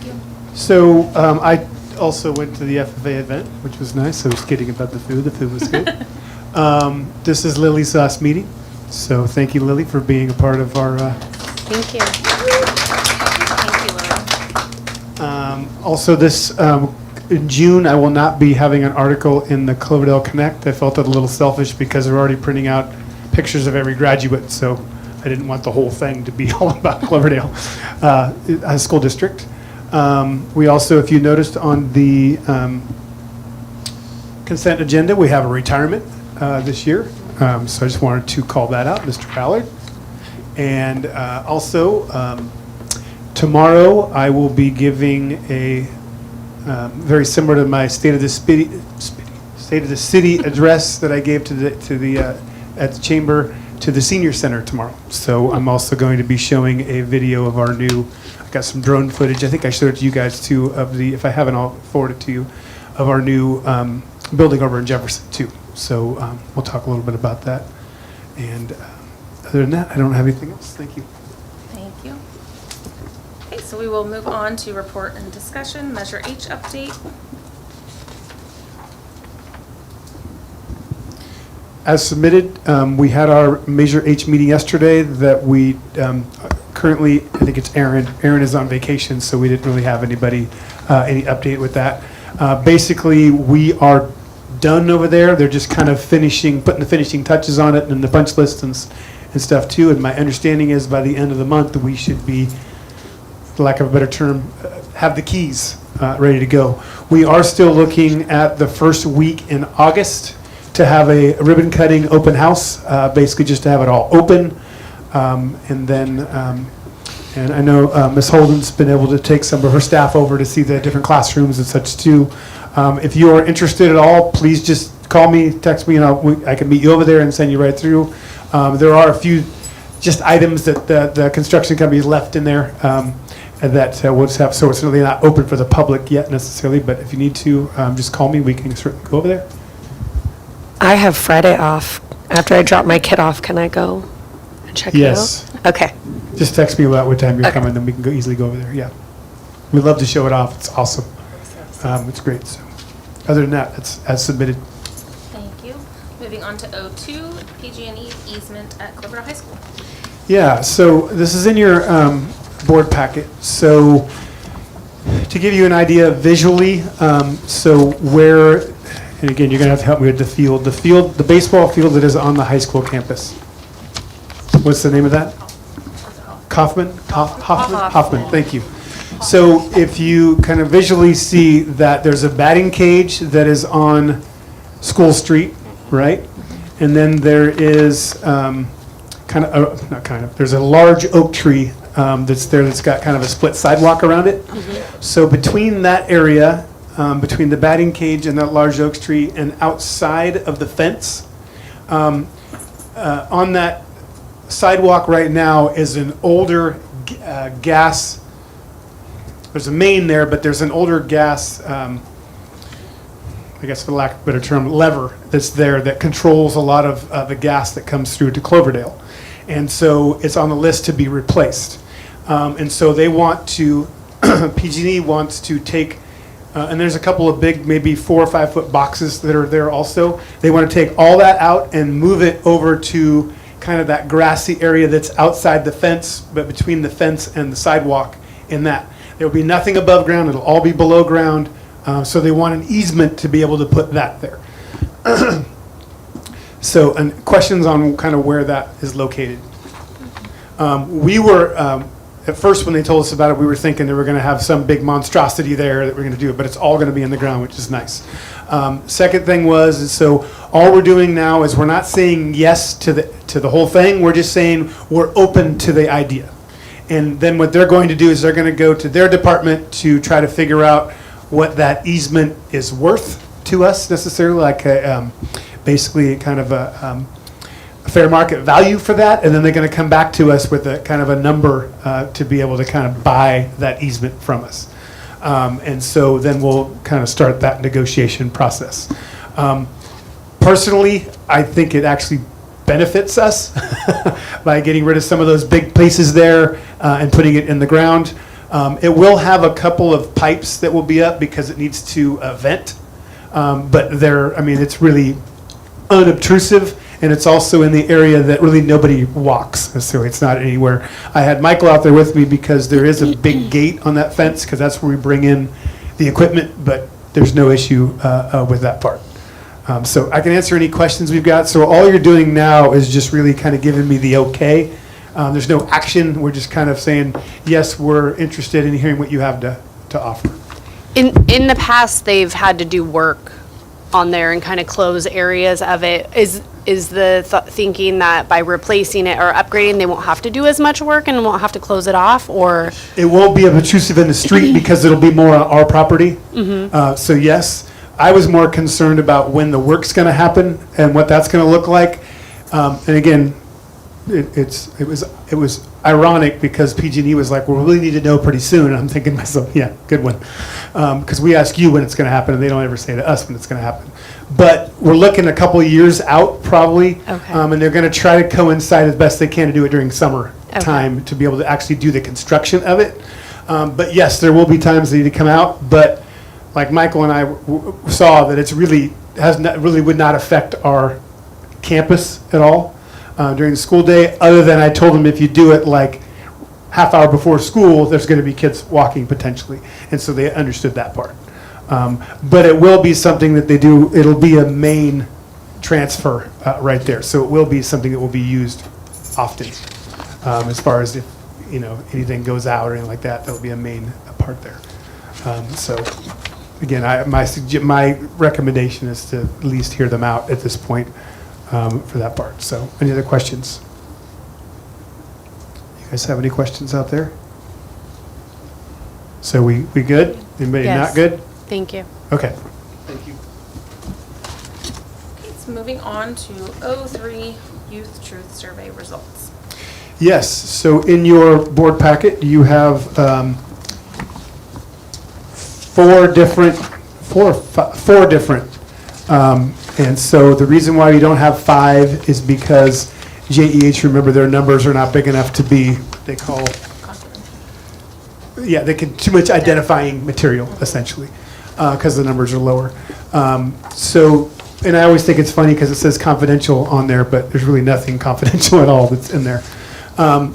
So I also went to the FFA event, which was nice. I was kidding about the food. The food was good. This is Lily's last meeting, so thank you, Lily, for being a part of our. Thank you. Also, this in June, I will not be having an article in the Cloverdale Connect. I felt it a little selfish because they're already printing out pictures of every graduate, so I didn't want the whole thing to be all about Cloverdale School District. We also, if you noticed on the consent agenda, we have a retirement this year. So I just wanted to call that out, Mr. Ballard. And also, tomorrow I will be giving a very similar to my State of the City address that I gave at the chamber to the senior center tomorrow. So I'm also going to be showing a video of our new. I got some drone footage. I think I showed it to you guys too. Of the, if I haven't, I'll forward it to you. Of our new building over in Jefferson too. So we'll talk a little bit about that. And other than that, I don't have anything else. Thank you. Thank you. Okay, so we will move on to report and discussion, Measure H update. As submitted, we had our Measure H meeting yesterday that we currently, I think it's Aaron. Aaron is on vacation, so we didn't really have anybody, any update with that. Basically, we are done over there. They're just kind of putting the finishing touches on it and the punch list and stuff too. And my understanding is by the end of the month, we should be, for lack of a better term, have the keys ready to go. We are still looking at the first week in August to have a ribbon cutting open house, basically just to have it all open. And then, and I know Ms. Holden's been able to take some of her staff over to see the different classrooms and such too. If you are interested at all, please just call me, text me, and I can meet you over there and send you right through. There are a few just items that the construction company left in there and that we'll just have, so it's really not open for the public yet necessarily, but if you need to, just call me, we can certainly go over there. I have Friday off. After I drop my kid off, can I go and check it out? Yes. Okay. Just text me about what time you're Okay. coming, then we can easily go over there, yeah. We'd love to show it off, it's awesome. It's great, so. Other than that, it's as submitted. Thank you. Moving on to O2, PG&E easement at Cloverdale High School. Yeah, so this is in your board packet. So to give you an idea visually, so where, and again, you're going to have to help me with the field. The baseball field that is on the high school campus. What's the name of that? Hoffman, thank you. So if you kind of visually see that there's a batting cage that is on School Street, right? And then there is there's a large oak tree that's there that's got kind of a split sidewalk around it. Mm-hmm. So between that area, between the batting cage and that large oak tree and outside of the fence, on that sidewalk right now is an older gas. There's a main there, but there's an older gas, I guess for lack of a better term, lever that's there that controls a lot of the gas that comes through to Cloverdale. And so it's on the list to be replaced. And so they want to, PG&E wants to take, and there's a couple of big, maybe 4 or 5 foot boxes that are there also. They want to take all that out and move it over to kind of that grassy area that's outside the fence, but between the fence and the sidewalk in that. There will be nothing above ground, it'll all be below ground, so they want an easement to be able to put that there. So, and questions on kind of where that is located. We were, at first when they told us about it, we were thinking they were going to have some big monstrosity there that we're going to do, but it's all going to be in the ground, which is nice. Second thing was, so all we're doing now is we're not saying yes to the whole thing, we're just saying we're open to the idea. And then what they're going to do is they're going to go to their department to try to figure out what that easement is worth to us necessarily, like basically kind of a fair market value for that. And then they're going to come back to us with a kind of a number to be able to kind of buy that easement from us. And so then we'll kind of start that negotiation process. Personally, I think it actually benefits us by getting rid of some of those big places there and putting it in the ground. It will have a couple of pipes that will be up because it needs to vent, but it's really unobtrusive, and it's also in the area that really nobody walks necessarily. It's not anywhere. I had Michael out there with me because there is a big gate on that fence because that's where we bring in the equipment, but there's no issue with that part. So I can answer any questions we've got. So all you're doing now is just really kind of giving me the okay There's no action. We're just kind of saying, yes, we're interested in hearing what you have to offer. In the past, they've had to do work on there and kind of close areas of it. Is the thinking that by replacing it or upgrading, they won't have to do as much work and won't have to close it off, or? It won't be obtrusive in the street because it'll be more on our property. So yes, I was more concerned about when the work's going to happen and what that's going to look like. And again, it was ironic because PG&E was like, well, we really need to know pretty soon. And I'm thinking to myself, yeah, good one. Because we ask you when it's going to happen and they don't ever say to us when it's going to happen. But we're looking a couple of years out probably. Okay. And they're going to try to coincide as best they can to do it during summer time to be able to actually do the construction of it. But yes, there will be times they need to come out. But like Michael and I saw that it's really would not affect our campus at all during the school day, other than I told them if you do it like half hour before school, there's going to be kids walking potentially. And so they understood that part. But it will be something that they do, it'll be a main transfer right there. So it will be something that will be used often. As far as if, anything goes out or anything like that, that'll be a main part there. So again, my recommendation is to at least hear them out at this point for that part. So any other questions? You guys have any questions out there? So we good? Anybody Yes. not good? Thank you. Okay. Thank you. Okay, so moving on to O3 Youth Truth Survey results. Yes, so in your board packet, you have four different. And so the reason why you don't have 5 is because JEH, remember, their numbers are not big enough to be, they call, yeah, they can, too much identifying material, essentially, because the numbers are lower. So, and I always think it's funny because it says confidential on there, but there's really nothing confidential at all that's in there.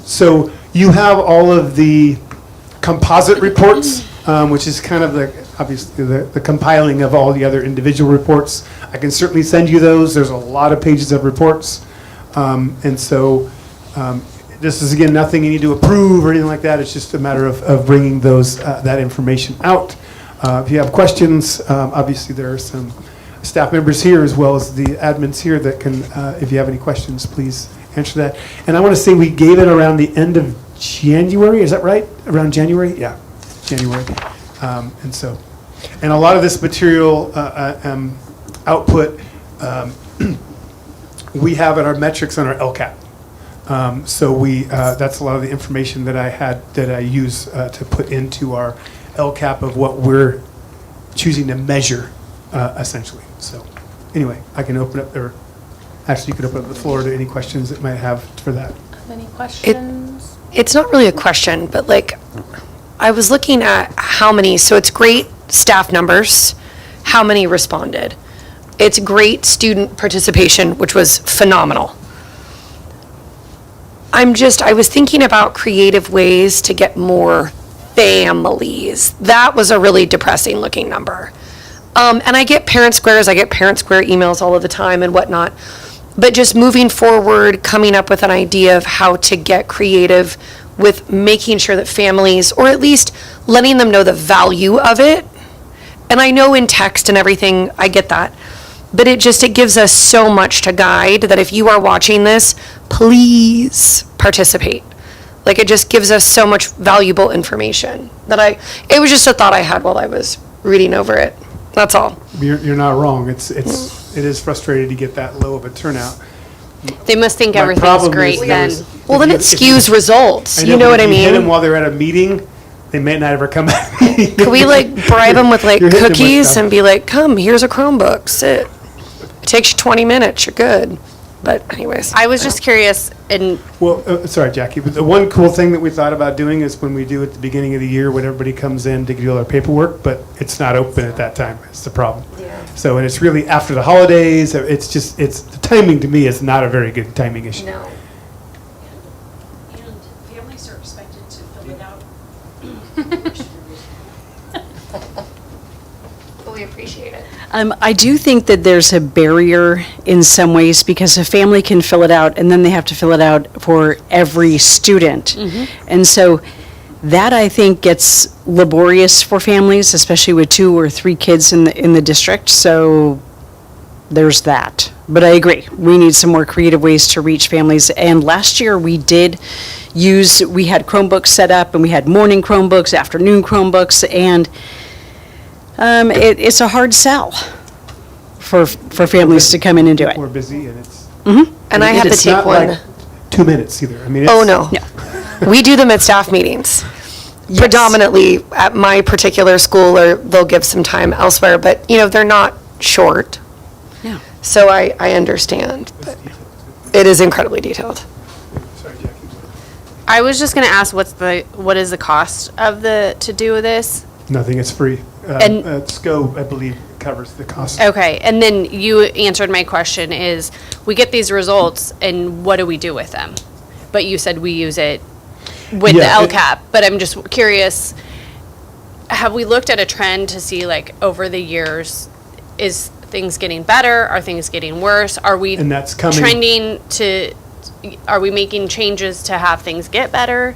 So you have all of the composite reports, which is kind of obviously the compiling of all the other individual reports. I can certainly send you those. There's a lot of pages of reports. And so this is, again, nothing you need to approve or anything like that. It's just a matter of bringing that information out. If you have questions, obviously there are some staff members here as well as the admins here that can, if you have any questions, please answer that. And I want to say we gave it around the end of January. Is that right? Around January? Yeah, January. And a lot of this material output we have in our metrics on our LCAP. So that's a lot of the information that I use to put into our LCAP of what we're choosing to measure, essentially. So anyway, I can open up there. Actually, you could open up the floor to any questions that might have for that. Any questions? It's not really a question, but I was looking at how many, so it's great staff numbers, how many responded. It's great student participation, which was phenomenal. I was thinking about creative ways to get more families. That was a really depressing looking number. And I get parent squares, I get parent square emails all of the time and whatnot. But just moving forward, coming up with an idea of how to get creative with making sure that families, or at least letting them know the value of it. And I know in text and everything, I get that. But it gives us so much to guide that if you are watching this, please participate. It just gives us so much valuable information that it was just a thought I had while I was reading over it. That's all. You're not wrong. It is frustrating to get that low of a turnout. They must think My everything's problem great is then. Well, then it skews results. You know what I If you hit them mean? while they're at a meeting, they may not ever come back. Could we bribe them with You're hitting them with cookies stuff. and be like, come, here's a Chromebook, sit. It takes you 20 minutes, you're good. But anyways. I was just curious, and Well, sorry, Jackie, but the one cool thing that we thought about doing is when we do at the beginning of the year, when everybody comes in to do all their paperwork, but it's not open at that time. It's the problem. So, and it's really after the holidays. It's the timing to me is not a very good timing issue. No. And families are expected to fill it out. But we appreciate it. I do think that there's a barrier in some ways because a family can fill it out and then they have to fill it out for every student. And so that I think gets laborious for families, especially with 2 or 3 kids in the district. So there's that. But I agree, we need some more creative ways to reach families. And last year we had Chromebooks set up and we had morning Chromebooks, afternoon Chromebooks, and it's a hard sell for families to come in and do it. We're busy and it's. And I have to it's take not one. like 2 minutes either. I mean, it's. Oh, no. We do them at staff meetings. Predominantly at my particular school, or they'll give some time elsewhere, but, they're not short. Yeah. So I understand. But it is incredibly detailed. Sorry, Jackie. I was just going to ask, what is the cost to do this? Nothing, it's free. And- SCO, I believe, covers the cost. Okay, and then you answered my question is, we get these results and what do we do with them? But you said we use it with the Yeah, LCAP, but I'm just curious, have we looked at a trend to see like over the years, is things getting better? Are things getting worse? Are we And that's coming. are we making changes to have things get better?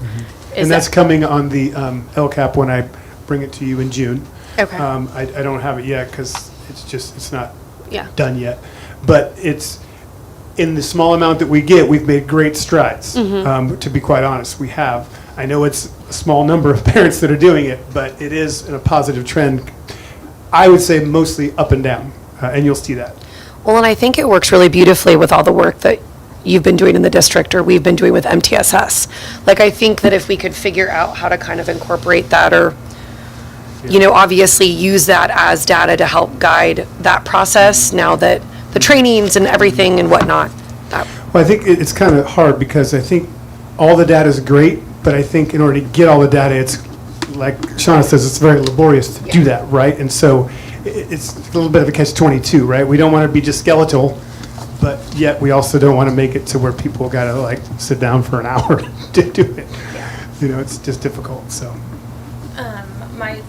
Is And that's that- coming on the LCAP when I bring it to you in June. Okay. I don't have it yet because it's not Yeah. done yet. But it's, in the small amount that we get, we've made great strides. To be quite honest, we have. I know it's a small number of parents that are doing it, but it is in a positive trend. I would say mostly up and down, and you'll see that. Well, and I think it works really beautifully with all the work that you've been doing in the district, or we've been doing with MTSS. Like, I think that if we could figure out how to kind of incorporate that, or, obviously use that as data to help guide that process, now that the trainings and everything and whatnot. Well, I think it's kind of hard because I think all the data is great, but I think in order to get all the data, it's, like Shauna says, it's very laborious to do that, right? And so it's a little bit of a catch-22, right? We don't want to be just skeletal, but yet we also don't want to make it to where people got to like sit down for an hour to do it. It's just difficult, so. My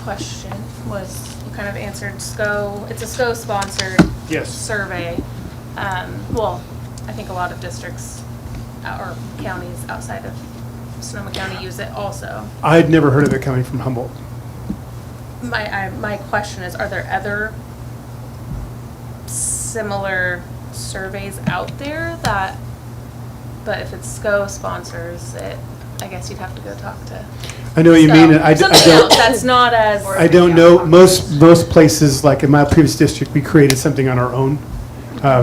question was, you kind of answered SCO, it's a SCO-sponsored Yes. survey. Well, I think a lot of districts or counties outside of Sonoma County use it also. I'd never heard of it coming from Humboldt. My question is, are there other similar surveys out there but if it's SCO sponsors it, I guess you'd have to go talk to. I know what you mean, and I Something don't. else that's not as. I don't know, most places, like in my previous district, we created something on our own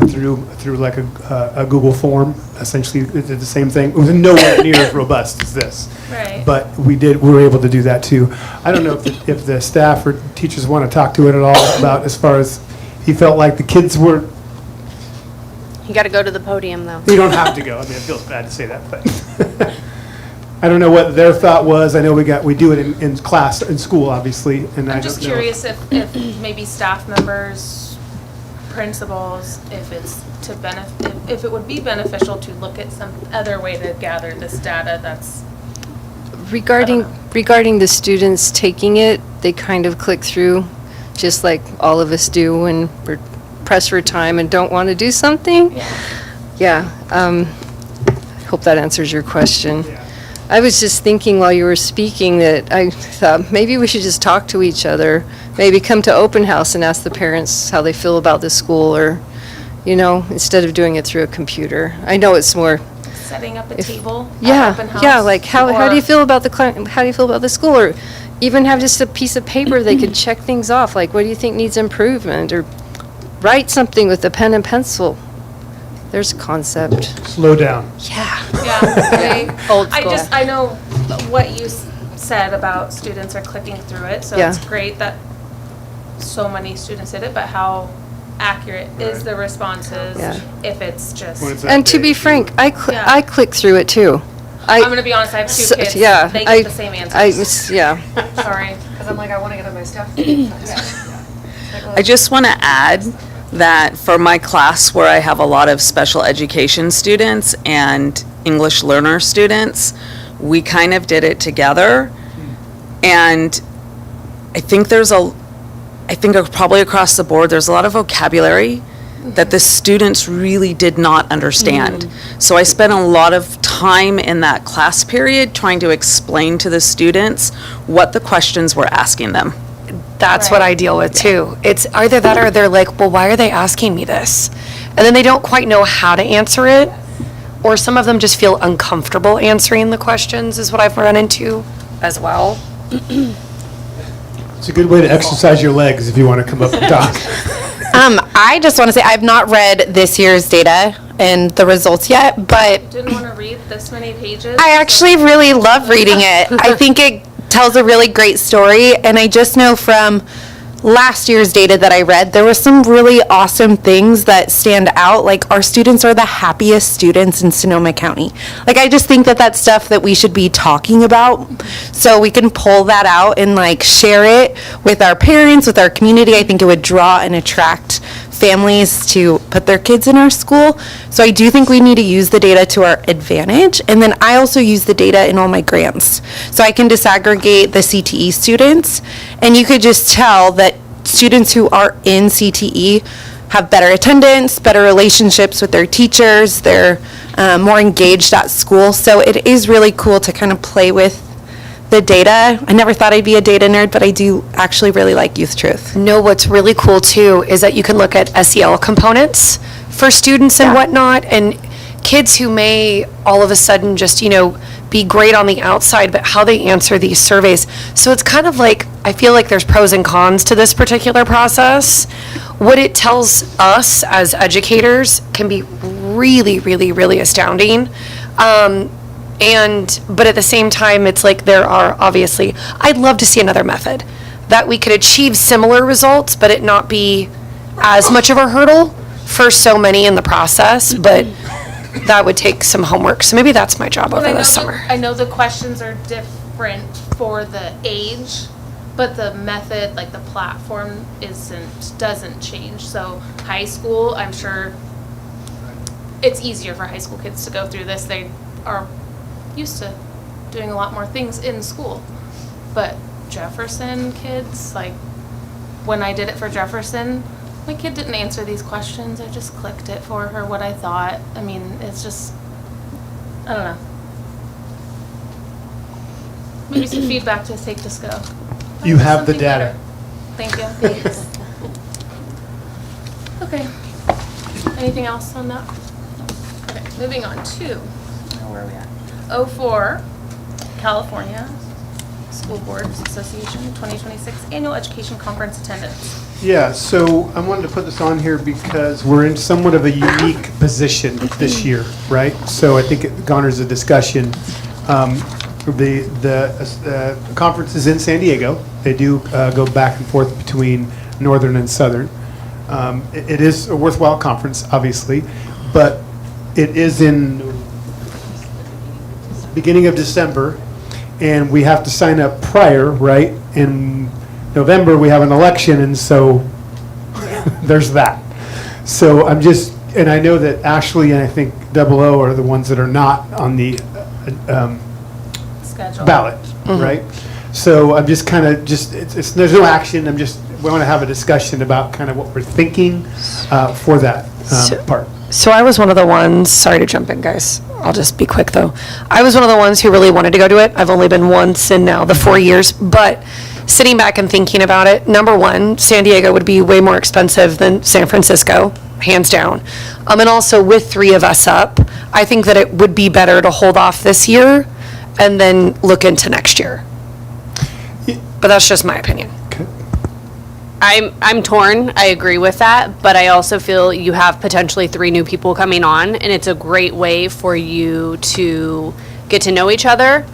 through like a Google form, essentially, it did the same thing. It was nowhere near as robust as this. Right. But we were able to do that too. I don't know if the staff or teachers want to talk to it at all about, as far as, he felt like the kids were, You got to go to the podium though. you don't have to go, I mean, it feels bad to say that, but. I don't know what their thought was. I know we do it in class, in school, obviously, and I I'm don't just know. curious if maybe staff members, principals, if it would be beneficial to look at some other way to gather this data that's. Regarding the students taking it, they kind of click through, just like all of us do when we're pressed for time and don't want to do something. Yeah, hope that answers your question. Yeah. I was just thinking while you were speaking that I thought maybe we should just talk to each other, maybe come to open house and ask the parents how they feel about the school, or, instead of doing it through a computer. I know it's more. Setting up a table at Yeah, open house. yeah, like how do you or- feel about how do you feel about the school, or even have just a piece of paper they could check things off, like what do you think needs improvement, or write something with a pen and pencil. There's a concept. Slow down. Yeah. Yeah. Old school. I know what you said about students are clicking through it, so Yeah. it's great that so many students did it, but how accurate is the responses Yeah. if it's just. When it's that And to be big, frank, Yeah. I click through it too. I'm gonna be honest, I have two kids. Yeah. They get the same answers. Yeah. Sorry. Because I'm like, I want to get on my stuff. I just want to add that for my class, where I have a lot of special education students and English learner students, we kind of did it together. And I think there's I think probably across the board, there's a lot of vocabulary that the students really did not understand. So I spent a lot of time in that class period trying to explain to the students what the questions were asking them. That's what I deal with too. It's either that or they're like, well, why are they asking me this? And then they don't quite know how to answer it. Or some of them just feel uncomfortable answering the questions is what I've run into as well. It's a good way to exercise your legs if you want to come up and talk. I just want to say I've not read this year's data and the results yet, but Didn't want to read this many pages. I actually really love reading it. I think it tells a really great story, and I just know from last year's data that I read, there were some really awesome things that stand out. Like, our students are the happiest students in Sonoma County. Like, I just think that that's stuff that we should be talking about, so we can pull that out and like share it with our parents, with our community. I think it would draw and attract families to put their kids in our school. So I do think we need to use the data to our advantage. And then I also use the data in all my grants. So I can disaggregate the CTE students, and you could just tell that students who are in CTE have better attendance, better relationships with their teachers, they're more engaged at school. So it is really cool to kind of play with the data. I never thought I'd be a data nerd, but I do actually really like Youth Truth. No, what's really cool too is that you can look at SEL components for students and whatnot, and kids who may all of a sudden just, be great on the outside, but how they answer these surveys. So it's kind of like, I feel like there's pros and cons to this particular process. What it tells us as educators can be really, really, really astounding. But at the same time, it's like there are obviously, I'd love to see another method that we could achieve similar results, but it not be as much of a hurdle for so many in the process, but that would take some homework. So maybe that's my job over this summer. I know the questions are different for the age, but the method, like the platform doesn't change. So high school, I'm sure it's easier for high school kids to go through this. They are used to doing a lot more things in school. But Jefferson kids, like when I did it for Jefferson, my kid didn't answer these questions. I just clicked it for her, what I thought. I mean, it's just, I don't know. Maybe some feedback to take to SCO. You have the Something data. better. Thank you. Okay. Anything else on that? Okay, moving on to, where are we at? 04, California School Boards Association 2026 Annual Education Conference attendance. Yeah, so I wanted to put this on here because we're in somewhat of a unique position this year, right? So I think it garners a discussion. The conference is in San Diego. They do go back and forth between northern and southern. It is a worthwhile conference, obviously, but it is in beginning of December, and we have to sign up prior, right? In November, we have an election, and so there's that. So I'm just, and I know that Ashley and I think Double O are the ones that are not on the Schedule. ballot, right? So I'm just kind of there's no action. We want to have a discussion about kind of what we're thinking for that part. So I was one of the ones, sorry to jump in, guys. I'll just be quick, though. I was one of the ones who really wanted to go to it. I've only been once in now the 4 years, but sitting back and thinking about it, number one, San Diego would be way more expensive than San Francisco, hands down. And also with three of us up, I think that it would be better to hold off this year and then look into next year. But that's just my opinion. I'm torn. I agree with that, but I also feel you have potentially 3 new people coming on, and it's a great way for you to get to know each other,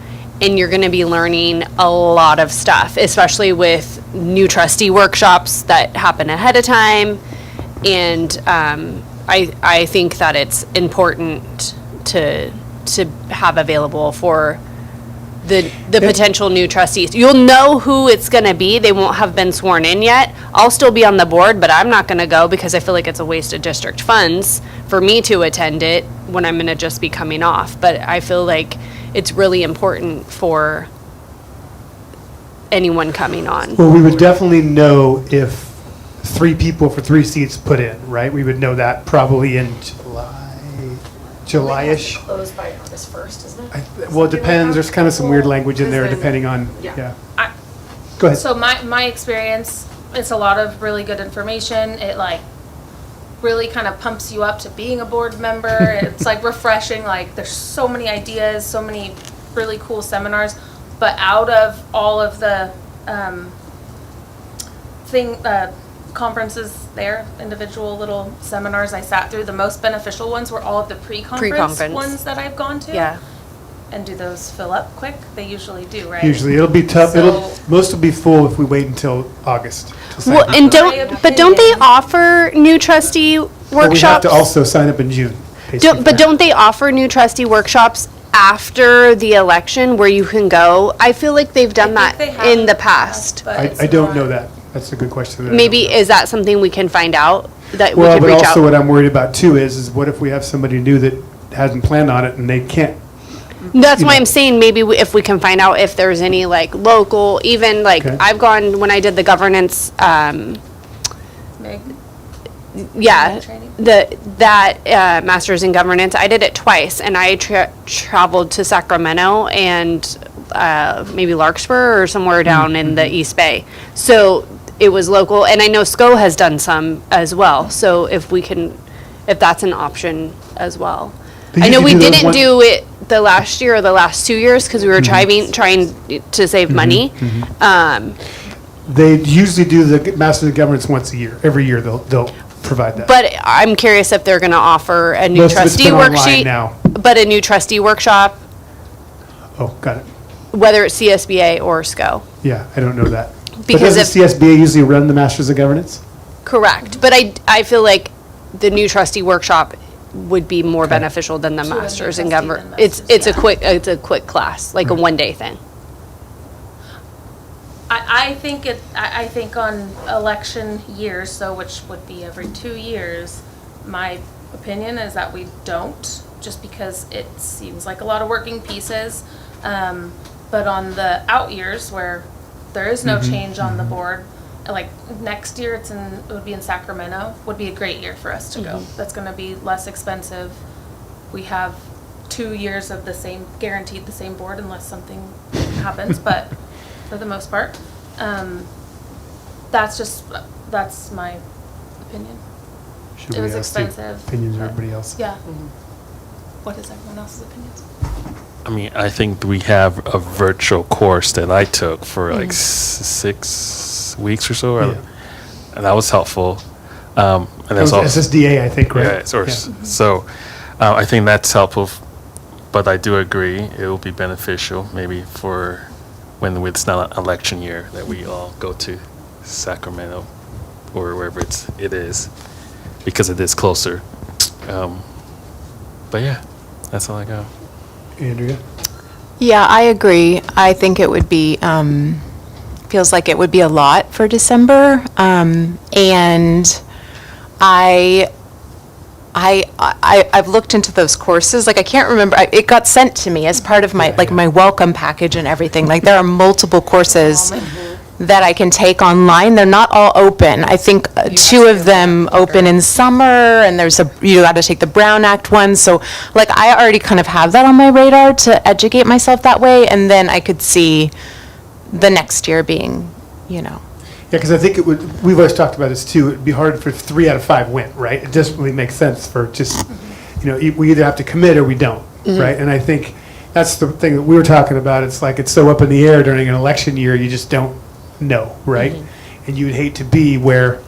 and you're going to be learning a lot of stuff, especially with new trustee workshops that happen ahead of time. And I think that it's important to have available for the potential new trustees. You'll know who it's going to be. They won't have been sworn in yet. I'll still be on the board, but I'm not going to go because I feel like it's a waste of district funds for me to attend it when I'm going to just be coming off. But I feel like it's really important for anyone coming on. Well, we would definitely know if 3 people for 3 seats put in, right? We would know that probably in July-ish. Closed by August 1st, isn't it? Well, it depends. There's kind of some weird language in there depending on, yeah. Go ahead. So my experience, it's a lot of really good information. It like really kind of pumps you up to being a board member. It's like refreshing. Like there's so many ideas, so many really cool seminars. But out of all of the conferences there, individual little seminars I sat through, the most beneficial ones were all of the pre-conference ones that I've gone to. Yeah. And do those fill up quick? They usually do, right? Usually, it'll be tough. So- Most will be full if we wait until August. to sign Well, up. and My don't they opinion. offer new trustee But we have workshops? to also sign up in June. basically. But don't they offer new trustee workshops after the election where you can go? I feel like they've done that in the past. but I it's don't not- know that. That's a good question. that I don't Maybe, know. is that something we can find out, that we Well, could but reach also out? what I'm worried about too is what if we have somebody new that hasn't planned on it and they can't? That's you why know. I'm saying maybe if we can find out if there's any like local, even like, Okay. I've gone, when I did the governance, Meg, yeah, training? that master's in governance, I did it twice, and I traveled to Sacramento and maybe Larkspur or somewhere down in the East Bay. So it was local, and I know SCO has done some as well. So if that's an option as well. They I know we usually do those didn't do it the last year or the last 2 years because we were trying to save money. They usually do the Masters of Governance once a year. Every year they'll provide that. But I'm curious if they're going to offer a new Most of it's trustee been online worksheet. now. But a new trustee workshop, Oh, got it. whether it's CSBA or SCO. Yeah, I don't know that. But Because doesn't CSBA usually run the Masters of Governance? Correct. But I feel like the new trustee workshop would be more beneficial than the To a new masters in trustee government. than It's masters, it's a quick class, like a one-day thing. I think on election years, so which would be every 2 years, my opinion is that we don't, just because it seems like a lot of working pieces. But on the out years where there is no change on the board, like next year it would be in Sacramento, would be a great year for us to go. That's gonna be less expensive. We have 2 years of guaranteed the same board unless something happens, but for the most part. That's my opinion. Should It we was ask the expensive, Opinions of but- everybody else? Yeah. What is everyone else's opinions? I mean, I think we have a virtual course that I took for like 6 weeks or so, Yeah. and that was helpful. And It that's was also SSDA, I think, right? So I think that's helpful. But I do agree it will be beneficial maybe for when it's not an election year that we all go to Sacramento or wherever it is because it is closer. But yeah, that's all I got. Andrea? Yeah, I agree. I think it would be, feels like it would be a lot for December. And I've looked into those courses, like I can't remember, it got sent to me as part of my, like my welcome package and everything. Like there are multiple courses that I can take online. They're not all open. I think 2 of them open in summer, and you got to take the Brown Act one. So like I already kind of have that on my radar to educate myself that way, and then I could see the next year being, Yeah, because I think we've always talked about this too, it'd be hard for 3 out of 5 went, right? It doesn't really make sense for just, we either have to commit or we don't, right? And I think that's the thing that we were talking about. It's like it's so up in the air during an election year, you just don't know, right? And you would hate to be where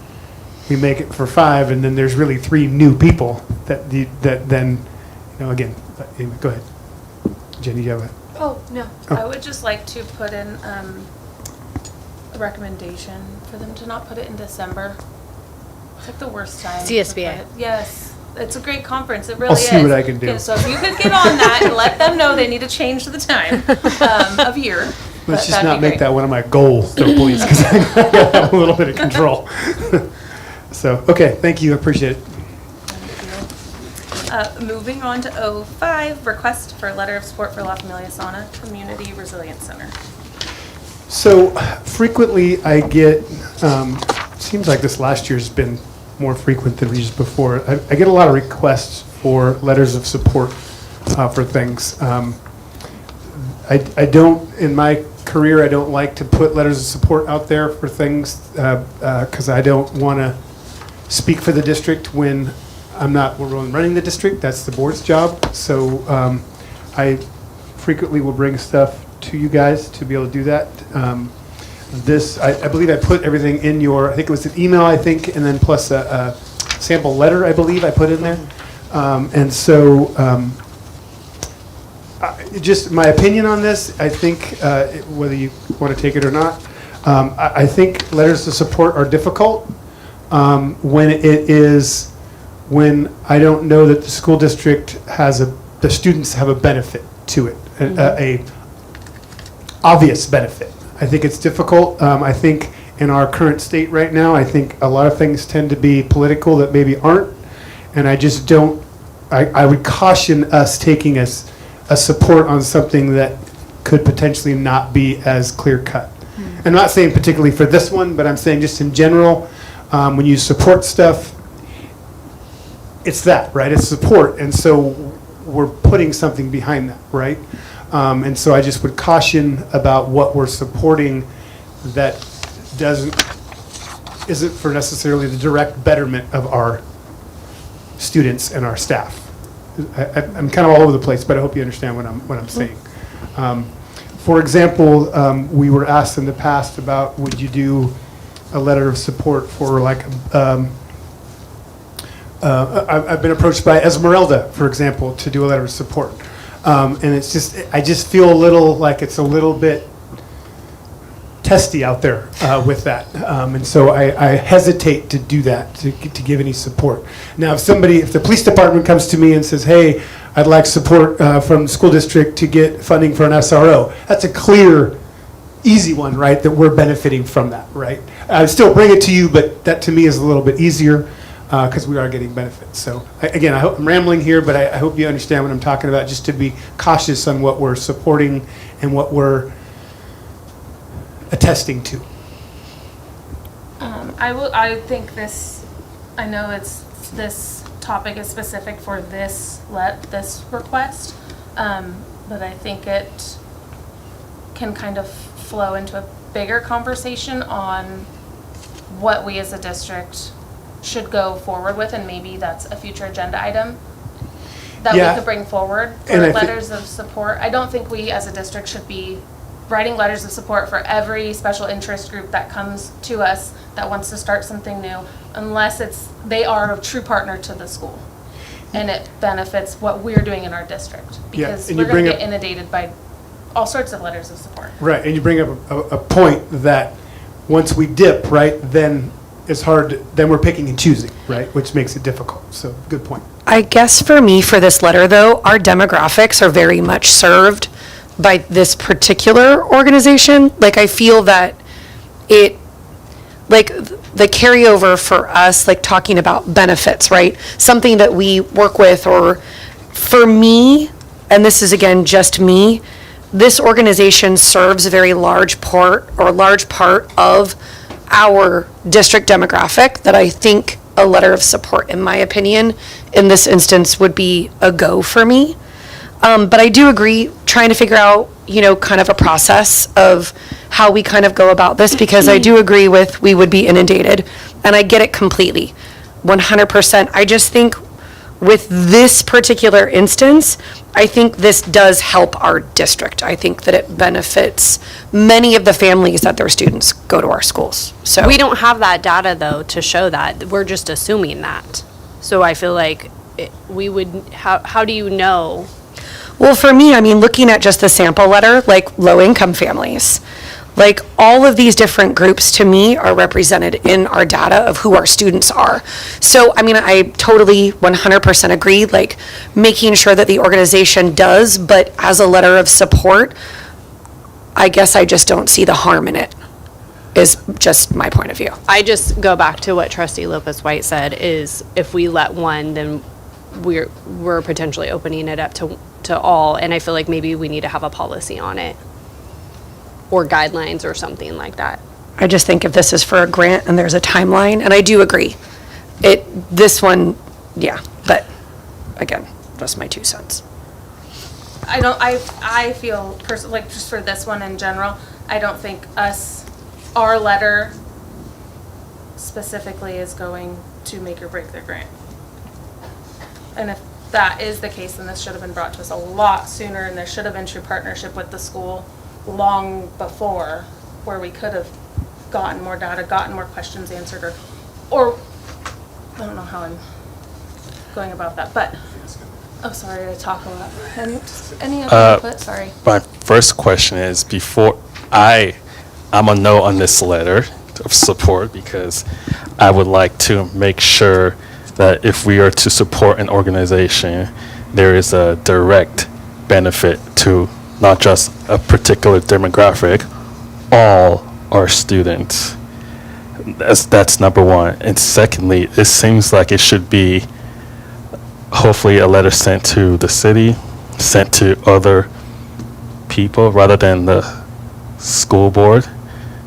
we make it for 5 and then there's really 3 new people that then, again, but anyway, go ahead. Jenny, you have a... Oh, no. Oh. I would just like to put in a recommendation for them to not put it in December. It's like the worst time. to CSBA. put it. Yes. It's a great conference. It really is. see what I can do. Okay, so if you could get on that and let them know they need to change the time of year. Let's just that'd not be make great. that one of my goals, though, please, because I gotta have a little bit of control. So, okay, thank you, I appreciate it. Moving on to 05, request for letter of support for La Familia Sana Community Resilience Center. So frequently I get, seems like this last year's been more frequent than years before. I get a lot of requests for letters of support for things. I don't, in my career, I don't like to put letters of support out there for things because I don't want to speak for the district when I'm not running the district. That's the board's job. So I frequently will bring stuff to you guys to be able to do that. I believe I put everything in your, I think it was an email, I think, and then plus a sample letter, I believe I put in there. And so just my opinion on this, I think, whether you want to take it or not, I think letters of support are difficult when I don't know that the school district the students have a benefit to it, a obvious benefit. I think it's difficult. I think in our current state right now, I think a lot of things tend to be political that maybe aren't, and I just don't, I would caution us taking a support on something that could potentially not be as clear cut. I'm not saying particularly for this one, but I'm saying just in general, when you support stuff, it's that, right? It's support, and so we're putting something behind that, right? And so I just would caution about what we're supporting that isn't for necessarily the direct betterment of our students and our staff. I'm kind of all over the place, but I hope you understand what I'm saying. For example, we were asked in the past about would you do a letter of support for like I've been approached by Esmeralda, for example, to do a letter of support. And it's just, I just feel a little like it's a little bit testy out there with that. And so I hesitate to do that, to give any support. Now, if the police department comes to me and says, hey, I'd like support from the school district to get funding for an SRO, that's a clear, easy one, right, that we're benefiting from that, right? I'd still bring it to you, but that to me is a little bit easier because we are getting benefits. So again, I hope I'm rambling here, but I hope you understand what I'm talking about, just to be cautious on what we're supporting and what we're attesting to. I think I know this topic is specific for this request, but I think it can kind of flow into a bigger conversation on what we as a district should go forward with, and maybe that's a future agenda item that we could bring forward for letters of support. I don't think we as a district should be writing letters of support for every special interest group that comes to us that wants to start something new, unless they are a true partner to the school and it benefits what we're doing in our district, because we're going to get inundated by all sorts of letters of support. Right, and you bring up a point that once we dip, right, then it's hard, then we're picking and choosing, right, which makes it difficult. So good point. I guess for me, for this letter, though, our demographics are very much served by this particular organization. Like, I feel that the carryover for us, like talking about benefits, right? Something that we work with, or for me, and this is again just me, this organization serves a very large part of our district demographic that I think a letter of support, in my opinion, in this instance would be a go for me. But I do agree, trying to figure out, kind of a process of how we kind of go about this, because I do agree with we would be inundated, and I get it completely, 100%. I just think with this particular instance, I think this does help our district. I think that it benefits many of the families that their students go to our schools. So We don't have that data, though, to show that. We're just assuming that. So I feel like we would, how do you know? Well, for me, I mean, looking at just the sample letter, like low-income families, like all of these different groups to me are represented in our data of who our students are. So, I mean, I totally 100% agree, like making sure that the organization does, but as a letter of support, I guess I just don't see the harm in it, is just my point of view. I just go back to what Trustee Lopez-White said, is if we let one, then we're potentially opening it up to all, and I feel like maybe we need to have a policy on it. or guidelines or something like that. I just think if this is for a grant and there's a timeline, and I do agree, this one, yeah, but again, that's my 2 cents. I feel like just for this one in general, I don't think our letter specifically is going to make or break their grant. And if that is the case, then this should have been brought to us a lot sooner, and there should have been true partnership with the school long before, where we could have gotten more data, gotten more questions answered, or I don't know how I'm going about that, but, oh, sorry, I talk a lot. Any other input? Sorry. My first question is, I'm a no on this letter of support, because I would like to make sure that if we are to support an organization, there is a direct benefit to not just a particular demographic, all our students. That's number one. And secondly, it seems like it should be hopefully a letter sent to the city, sent to other people rather than the school board,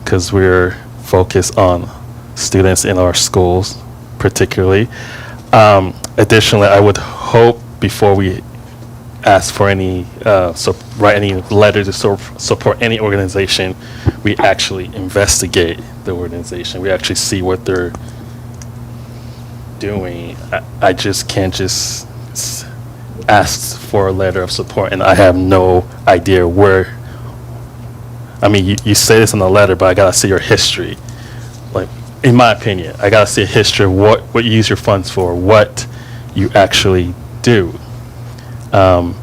because we're focused on students in our schools particularly. Additionally, I would hope before we ask for any, write any letter to support any organization, we actually investigate the organization. We actually see what they're doing. I just can't just ask for a letter of support and I have no idea where. I mean, you say this in the letter, but I gotta see your history. Like, in my opinion, I gotta see a history of what you use your funds for, what you actually do. And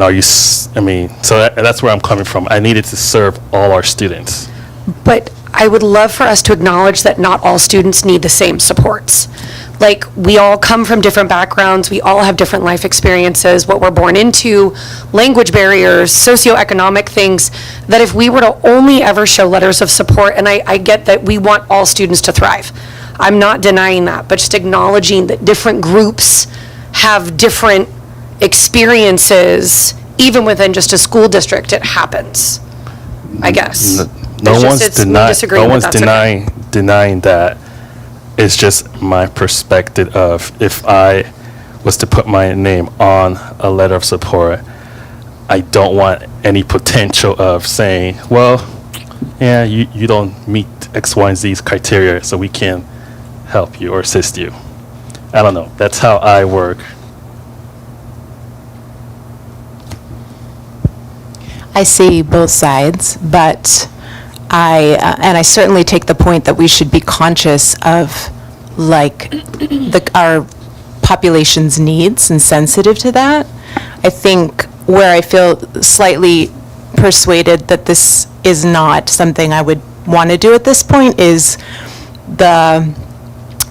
are you, so that's where I'm coming from. I needed to serve all our students. But I would love for us to acknowledge that not all students need the same supports. Like, we all come from different backgrounds, we all have different life experiences, what we're born into, language barriers, socioeconomic things, that if we were to only ever show letters of support, and I get that we want all students to thrive. I'm not denying that, but just acknowledging that different groups have different experiences, even within just a school district, it happens, I guess. No one's denying that. It's just my perspective of, if I was to put my name on a letter of support, I don't want any potential of saying, well, yeah, you don't meet X, Y, and Z's criteria, so we can't help you or assist you. I don't know. That's how I work. I see both sides, but I certainly take the point that we should be conscious of, like, our population's needs and sensitive to that. I think where I feel slightly persuaded that this is not something I would want to do at this point is the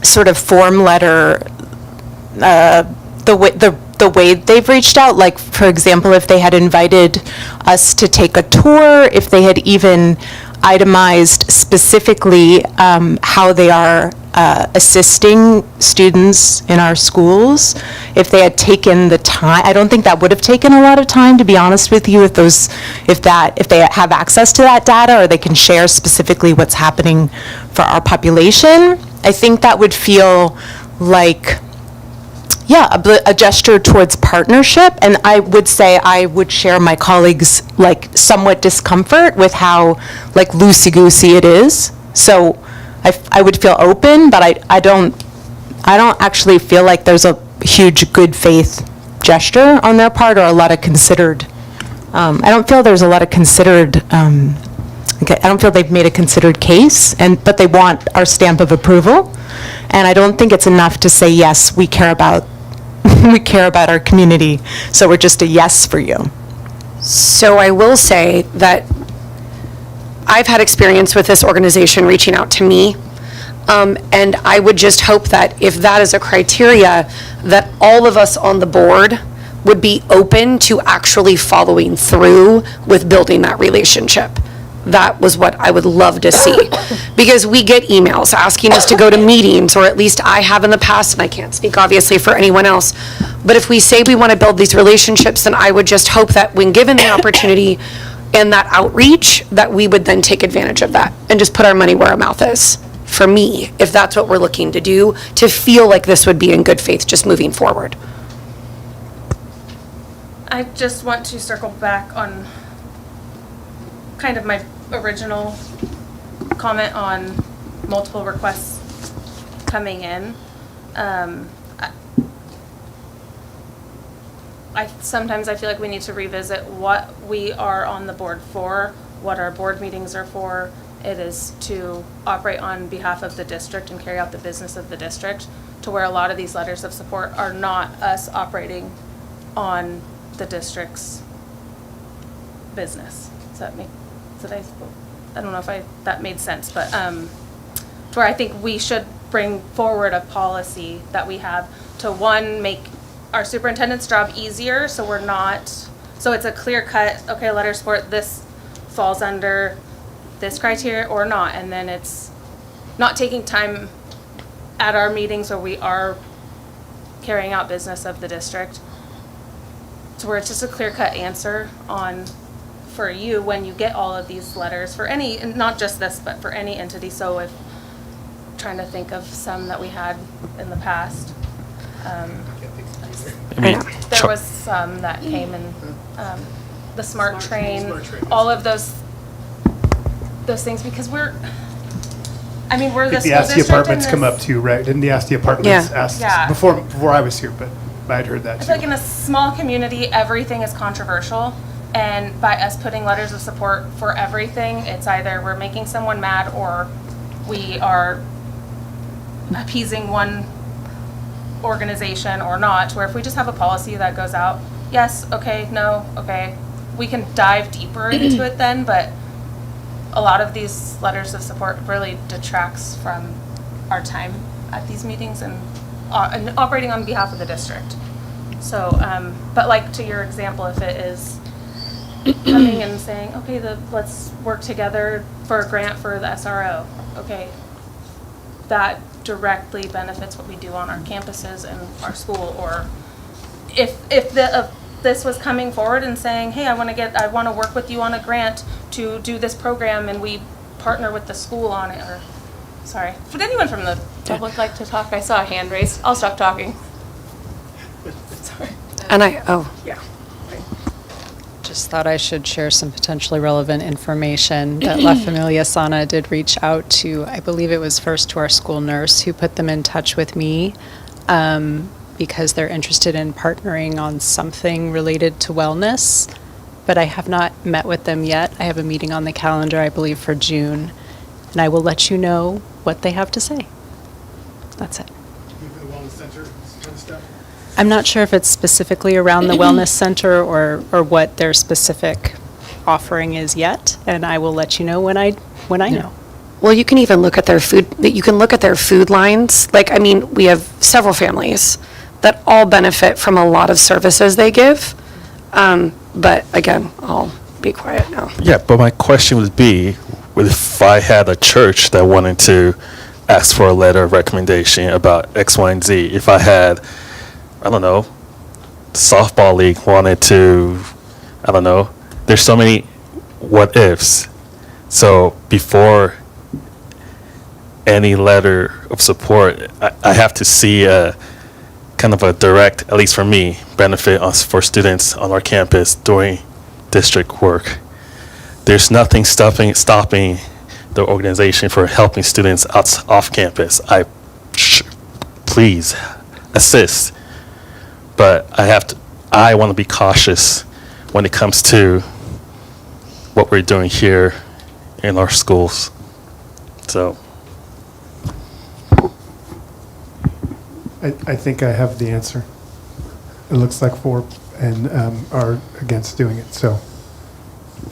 sort of form letter, the way they've reached out. Like, for example, if they had invited us to take a tour, if they had even itemized specifically how they are assisting students in our schools, if they had taken the time. I don't think that would have taken a lot of time, to be honest with you, if they have access to that data, or they can share specifically what's happening for our population. I think that would feel like, a gesture towards partnership. And I would say I would share my colleagues' like somewhat discomfort with how like loosey-goosey it is. So I would feel open, but I don't actually feel like there's a huge good faith gesture on their part, or a lot of considered. I don't feel there's a lot of considered. I don't feel they've made a considered case, but they want our stamp of approval. And I don't think it's enough to say, yes, we care about our community, so we're just a yes for you. So I will say that I've had experience with this organization reaching out to me, and I would just hope that if that is a criteria, that all of us on the board would be open to actually following through with building that relationship. That was what I would love to see. Because we get emails asking us to go to meetings, or at least I have in the past, and I can't speak obviously for anyone else. But if we say we want to build these relationships, then I would just hope that when given the opportunity, and that outreach, that we would then take advantage of that and just put our money where our mouth is. For me, if that's what we're looking to do, to feel like this would be in good faith just moving forward. I just want to circle back on kind of my original comment on multiple requests coming in. Sometimes I feel like we need to revisit what we are on the board for, what our board meetings are for. It is to operate on behalf of the district and carry out the business of the district, to where a lot of these letters of support are not us operating on the district's business. Does that make, I don't know if that made sense, but to where I think we should bring forward a policy that we have to, one, make our superintendent's job easier, so we're not, so it's a clear cut, okay, letter of support, this falls under this criteria or not, and then it's not taking time at our meetings where we are carrying out business of the district, to where it's just a clear-cut answer on, for you, when you get all of these letters, for any, and not just this, but for any entity. So if, trying to think of some that we had in the past. There was some that came in, the smart train, all of those things, because we're the The school ASTE district. apartments come up too, right? Didn't the ASTE apartments ask, Yeah. before I was here, but I'd heard that I too. feel like in a small community, everything is controversial, and by us putting letters of support for everything, it's either we're making someone mad or we are appeasing one organization or not, where if we just have a policy that goes out, yes, okay, no, okay, we can dive deeper into it then, but a lot of these letters of support really detracts from our time at these meetings and operating on behalf of the district. So, but like to your example, if it is coming and saying, okay, let's work together for a grant for the SRO, okay, that directly benefits what we do on our campuses and our school. Or if this was coming forward and saying, hey, I want to work with you on a grant to do this program, and we partner with the school on it, or, sorry, would anyone from the public like to talk? I saw a hand raised. I'll stop talking. Sorry. And Yeah. Just thought I should share some potentially relevant information that La Familia Sana did reach out to, I believe it was first to our school nurse, who put them in touch with me, because they're interested in partnering on something related to wellness, but I have not met with them yet. I have a meeting on the calendar, I believe, for June, and I will let you know what they have to say. That's it. For the wellness center, this kind of stuff? I'm not sure if it's specifically around the wellness center or what their specific offering is yet, and I will let you know when I know. Well, you can even look at their food, you can look at their food lines. Like, I mean, we have several families that all benefit from a lot of services they give. But again, I'll be quiet now. Yeah, but my question would be, if I had a church that wanted to ask for a letter of recommendation about X, Y, and Z, if I had, I don't know, softball league wanted to, I don't know, there's so many what ifs. So before any letter of support, I have to see a kind of a direct, at least for me, benefit for students on our campus doing district work. There's nothing stopping the organization for helping students off campus. Please assist, but I want to be cautious when it comes to what we're doing here in our schools. So I think I have the answer. It looks like 4 and are against doing it, so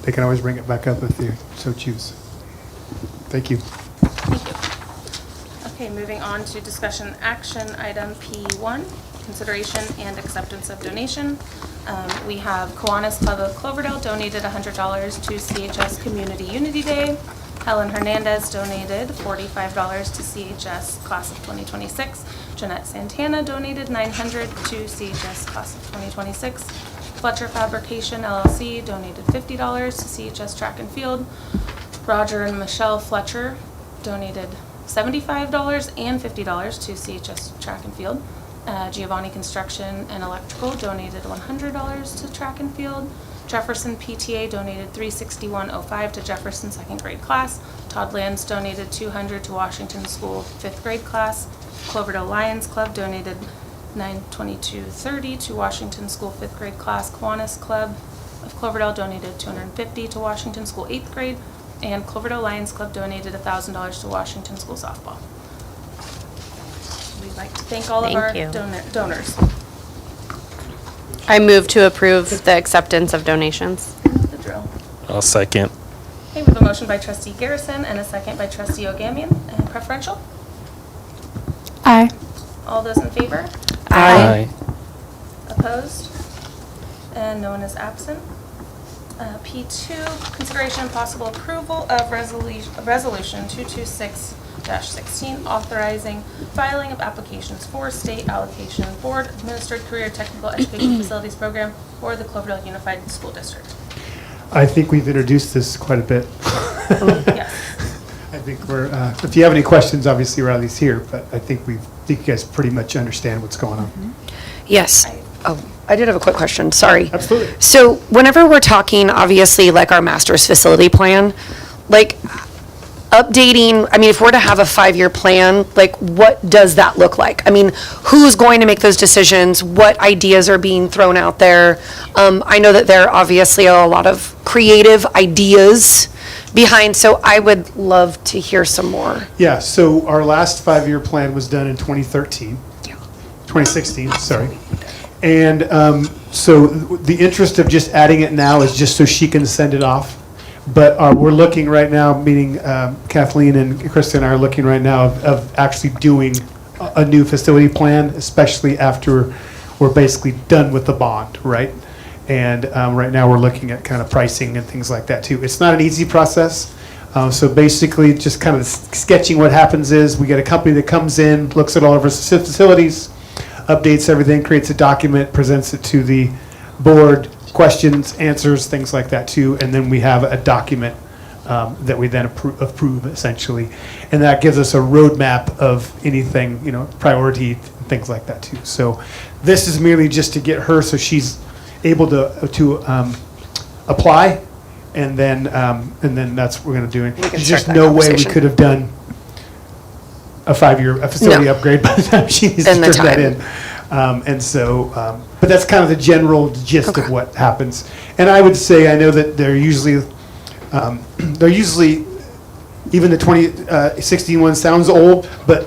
they can always bring it back up if they so choose. Thank you. Okay, moving on to discussion action item P1, consideration and acceptance of donation. We have Kiwanis Club of Cloverdale donated $100 to CHS Community Unity Day. Helen Hernandez donated $45 to CHS Class of 2026. Jeanette Santana donated $900 to CHS Class of 2026. Fletcher Fabrication LLC donated $50 to CHS Track and Field. Roger and Michelle Fletcher donated $75 and $50 to CHS Track and Field. Giovanni Construction and Electrical donated $100 to Track and Field. Jefferson PTA donated $361.05 to Jefferson second grade class. Todd Lands donated $200 to Washington School fifth grade class. Cloverdale Lions Club donated $922.30 to Washington School fifth grade class. Kiwanis Club of Cloverdale donated $250 to Washington School eighth grade. And Cloverdale Lions Club donated $1,000 to Washington School softball. We'd like to thank all of our Thank you. donors. I move to approve the acceptance of donations. The drill. I'll second. Okay, we have a motion by trustee Garrison and a second by trustee Ogamian. And preferential? Aye. All those in favor? Aye. Opposed? And no one is absent. P2, consideration and possible approval of resolution 226-16, authorizing filing of applications for state allocation board administered career technical education facilities program for the Cloverdale Unified School District. I think we've introduced this quite a bit. Yes. I think if you have any questions, obviously Riley's here, but I think you guys pretty much understand what's going on. Yes. Oh, I did have a quick question, sorry. Absolutely. So whenever we're talking, obviously, like our master's facility plan, like updating, I mean, if we're to have a 5-year plan, like what does that look like? I mean, who's going to make those decisions? What ideas are being thrown out there? I know that there obviously are a lot of creative ideas behind, so I would love to hear some more. Yeah, so our last 5-year plan was done in 2016, sorry. And so the interest of just adding it now is just so she can send it off. But we're looking right now, meaning Kathleen and Krista and I are looking right now of actually doing a new facility plan, especially after we're basically done with the bond, right? And right now we're looking at kind of pricing and things like that too. It's not an easy process. So basically just kind of sketching what happens is we get a company that comes in, looks at all of our facilities, updates everything, creates a document, presents it to the board, questions, answers, things like that too, and then we have a document that we then approve essentially, and that gives us a roadmap of anything, priority, things like that too. So this is merely just to get her so she's able to apply, and then that's what we're going to do. There's just no way we could have done a facility upgrade by the time she needs to turn that in. And so, but that's kind of the general gist of what happens. And I would say, I know that they're usually, even the 2016 one sounds old, but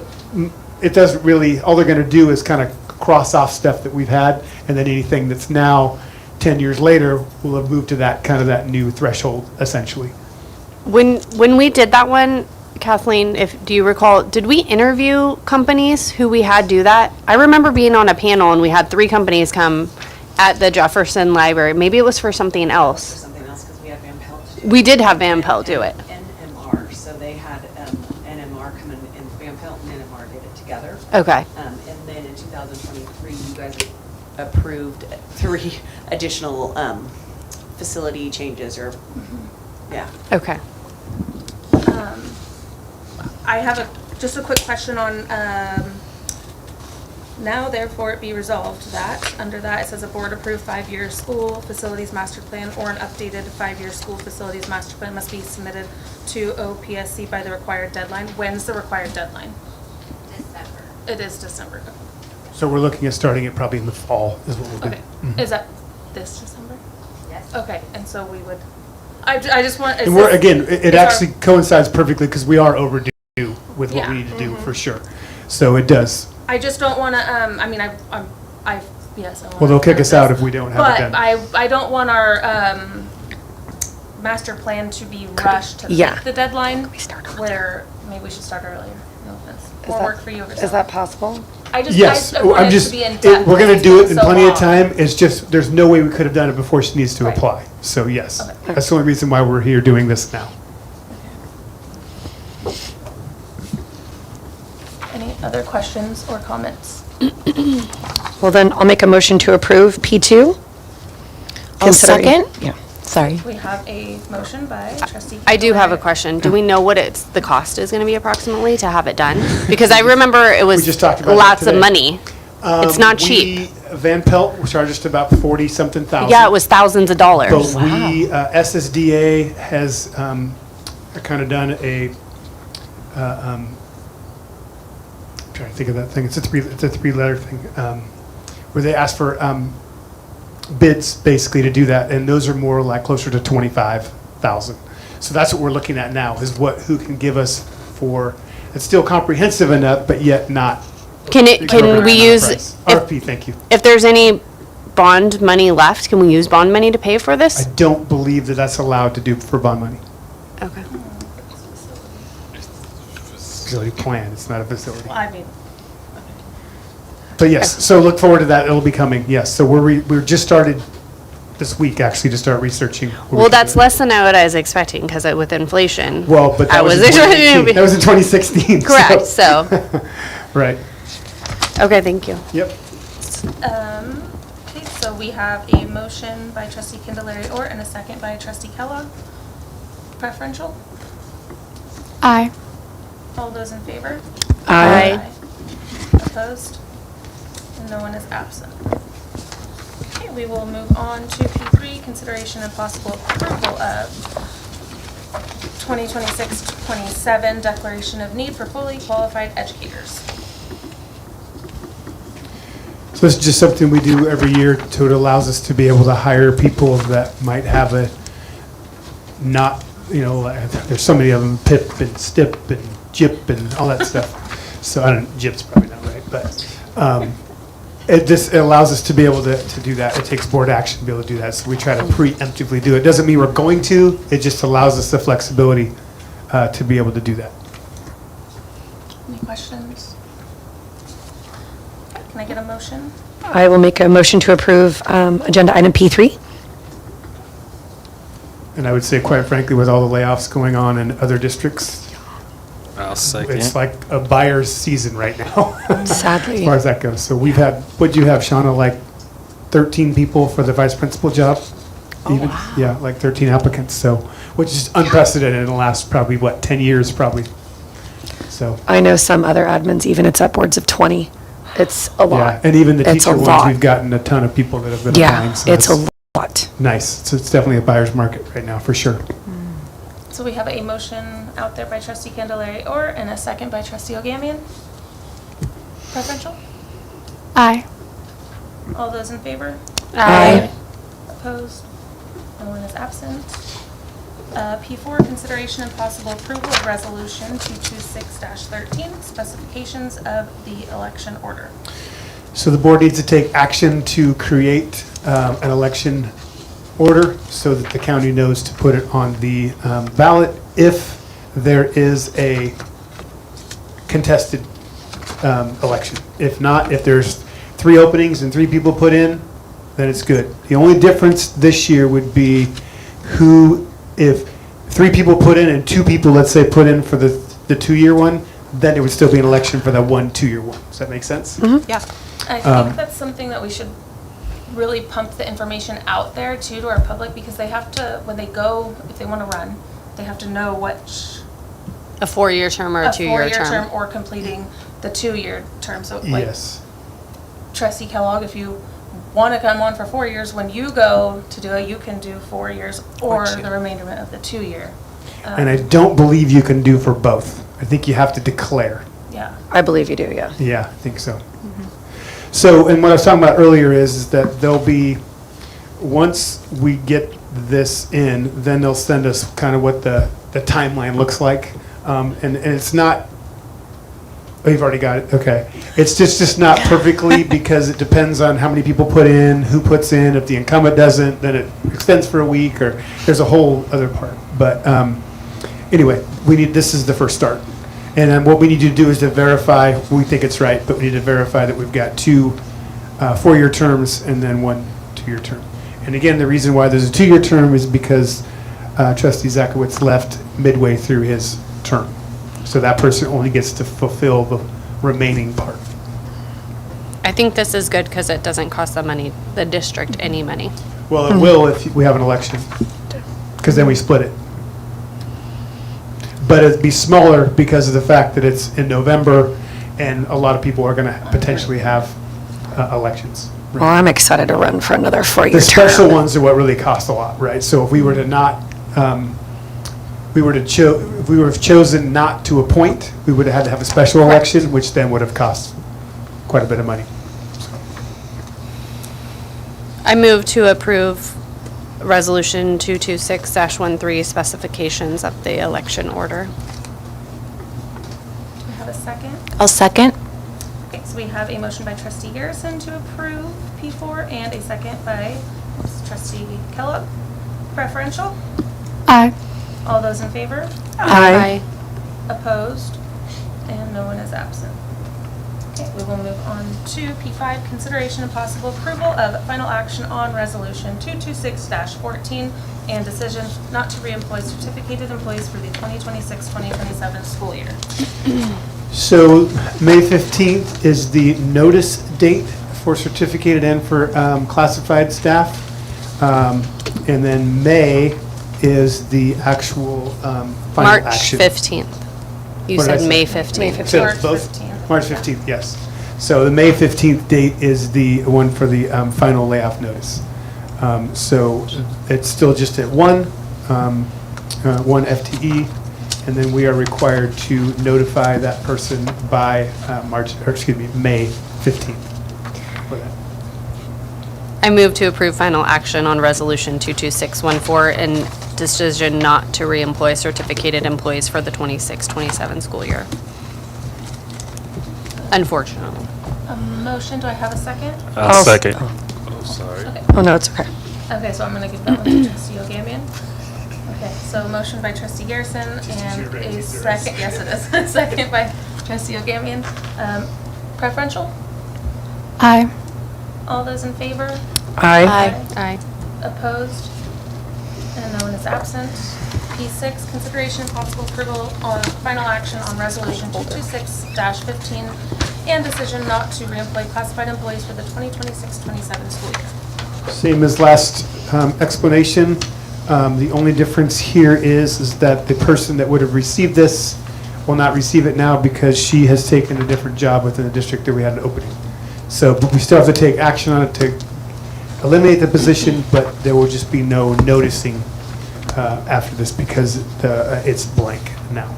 it doesn't really, all they're going to do is kind of cross off stuff that we've had, and then anything that's now 10 years later will have moved to that kind of that new threshold, essentially. When we did that one, Kathleen, do you recall, did we interview companies who we had do that? I remember being on a panel and we had 3 companies come at the Jefferson Library. Maybe it was for something else. Something else, because we had Van Pelt. We did have Van Pelt do it. NMR, so they had NMR come in, and Van Pelt and NMR did it together. Okay. And then in 2023, you guys approved 3 additional facility changes, or, yeah. Okay. I have just a quick question on, now therefore it be resolved that, under that, it says a board-approved 5-year school facilities master plan or an updated 5-year school facilities master plan must be submitted to OPSC by the required deadline. When's the required deadline? December. It is December. So we're looking at starting it probably in the fall is what we'll do. Okay, is that this December? Yes. Okay, and so we would, I just want. And we're, again, it actually coincides perfectly because we are overdue with what we need to do for sure. So it does. I just don't want to, I mean, yes. Well, they'll kick us out if we don't have it done. But I don't want our master plan to be rushed to meet the deadline, where maybe we should start earlier. No offense. Or work for you or something. Is that possible? Yes, I want it to be in depth we're going to because do it's it in been so plenty of long. time. It's just, there's no way we could have done it before she needs to Right. apply. So yes, Okay. that's the only reason why we're here doing this now. Any other questions or comments? Well, then I'll make a motion to approve P2. I'll second. Yeah, sorry. We have a motion by trustee. I do have a Candelaria. question. Do we know what the cost is going to be approximately to have it done? Because I remember it was just talked about that lots of today. money. It's not cheap. Van Pelt charged us about 40-something thousand. Yeah, it was thousands of dollars. But we, SSDA has kind of done a, I'm trying to think of that thing, it's a three-letter thing, where they ask for bids basically to do that, and those are more like closer to 25,000. So that's what we're looking at now, is who can give us for, it's still comprehensive enough, but yet not. Can we use, RFP, thank you. if there's any bond money left, can we use bond money to pay for this? I don't believe that that's allowed to do for bond money. Okay. Facility plan, it's not a facility. I mean, But yes, so look forward to that, it'll be coming, yes. So we're just started this week, actually, to start researching. what we Well, can that's do. less than what I was expecting, because with inflation. Well, but I that was in expecting it to 2018. be- That was in 2016. Correct, so, Right, okay, thank you. yep. Okay, so we have a motion by trustee Candelaria Orr and a second by trustee Kellogg. Preferential? Aye. All those in favor? Aye. Opposed? And no one is absent. Okay, we will move on to P3, consideration and possible approval of 2026-27 Declaration of Need for Fully Qualified Educators. So this is just something we do every year, so it allows us to be able to hire people that might have a not, there's so many of them, PIP and STIP and JIP and all that stuff. So I don't, JIP's probably not right, but it allows us to be able to do that. It takes board action to be able to do that, so we try to preemptively do it. Doesn't mean we're going to, it just allows us the flexibility to be able to do that. Any questions? Can I get a motion? I will make a motion to approve agenda item P3. And I would say, quite frankly, with all the layoffs going on in other districts, I'll second. it's like a buyer's season right now. Sadly. As far as that goes. So we've had, what'd you have, Shauna, like 13 people for the vice principal job? Even? Yeah, like 13 applicants, so, which is unprecedented in the last probably, 10 years probably. So, I know some other admins, even it's upwards of 20. It's a yeah, lot. and even the It's a teacher ones, lot. we've gotten a ton of people that have been Yeah, applying. So it's a that's lot. nice. So it's definitely a buyer's market right now, for sure. So we have a motion out there by trustee Candelaria Orr and a second by trustee Ogamian. Preferential? Aye. All those in favor? Aye. Opposed? No one is absent. P4, consideration and possible approval of resolution 226-13, specifications of the election order. So the board needs to take action to create an election order so that the county knows to put it on the ballot if there is a contested election. If not, if there's 3 openings and 3 people put in, then it's good. The only difference this year would be if 3 people put in and 2 people, let's say, put in for the 2-year one, then it would still be an election for the 1 2-year one. Does that make sense? Yeah. I think that's something that we should really pump the information out there too to our public, because they have to, when they go, if they want to run, they have to know what A 4-year term or a 2-year four-year term? or completing the 2-year term. So like Yes. trustee Kellogg, if you want to come on for 4 years, when you go to do it, you can do 4 years or the remainder of the 2-year. And I don't believe you can do for both. I think you have to declare. Yeah. I believe you do, yeah. Yeah, I think so. So, and what I was talking about earlier is that there'll be, once we get this in, then they'll send us kind of what the timeline looks like. And it's not, oh, you've already got it, okay. It's just not perfectly because it depends on how many people put in, who puts in. If the incumbent doesn't, then it extends for a week, or there's a whole other part. But anyway, this is the first start. And then what we need to do is to verify, we think it's right, but we need to verify that we've got 2 4-year terms and then 1 2-year term. And again, the reason why there's a 2-year term is because trustee Zakowitz left midway through his term. So that person only gets to fulfill the remaining part. I think this is good because it doesn't cost the district any money. Well, it will if we have an election, because then we split it. But it'd be smaller because of the fact that it's in November, and a lot of people are going to potentially have elections. Well, I'm excited to run for another 4-year The term. special ones are what really cost a lot, right? So if we were to not, if we would have chosen not to appoint, we would have had to have a special election, which then would have cost quite a bit of money. I move to approve Resolution 226-13 specifications of the election order. Do we have a second? I'll second. Okay, so we have a motion by trustee Garrison to approve P4 and a second by trustee Kellogg. Preferential? Aye. All those in favor? Aye. Opposed? And no one is absent. Okay, we will move on to P5, consideration and possible approval of final action on resolution 226-14 and decision not to reemploy certificated employees for the 2026-2027 school year. So May 15th is the notice date for certificated and for classified staff. And then May is the actual final March action. 15th. You What did I said say? May 15th. So March both- 15th. March 15th, yes. So the May 15th date is the one for the final layoff notice. So it's still just at one FTE, and then we are required to notify that person by May 15th. for that. I move to approve final action on Resolution 22614 and decision not to reemploy certificated employees for the 26-27 school year. Unfortunately. A motion, do I have a second? I'll second. Oh, sorry. Okay. Oh, no, it's okay. Okay, so I'm going to give that one to trustee O'Gamian. Okay, so motion by trustee Garrison and a second, yes it is, a second by trustee O'Gamian. Preferential? Aye. All those in favor? Aye. Aye. Opposed? And no one is absent. P6, consideration and possible approval on final action on resolution 226-15 and decision not to reemploy classified employees for the 2026-27 school year. Same as last explanation. The only difference here is that the person that would have received this will not receive it now because she has taken a different job within the district that we had an opening. So, but we still have to take action on it to eliminate the position, but there will just be no noticing after this because it's blank now.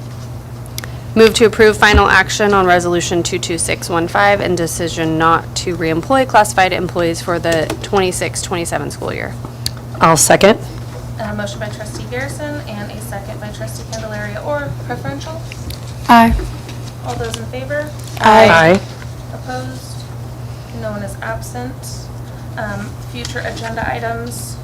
Move to approve final action on Resolution 22615 and decision not to reemploy classified employees for the 26-27 school year. I'll second. Motion by trustee Garrison and a second by trustee Candelaria or preferential. Aye. All those in favor? Aye. Opposed? No one is absent. Future agenda items.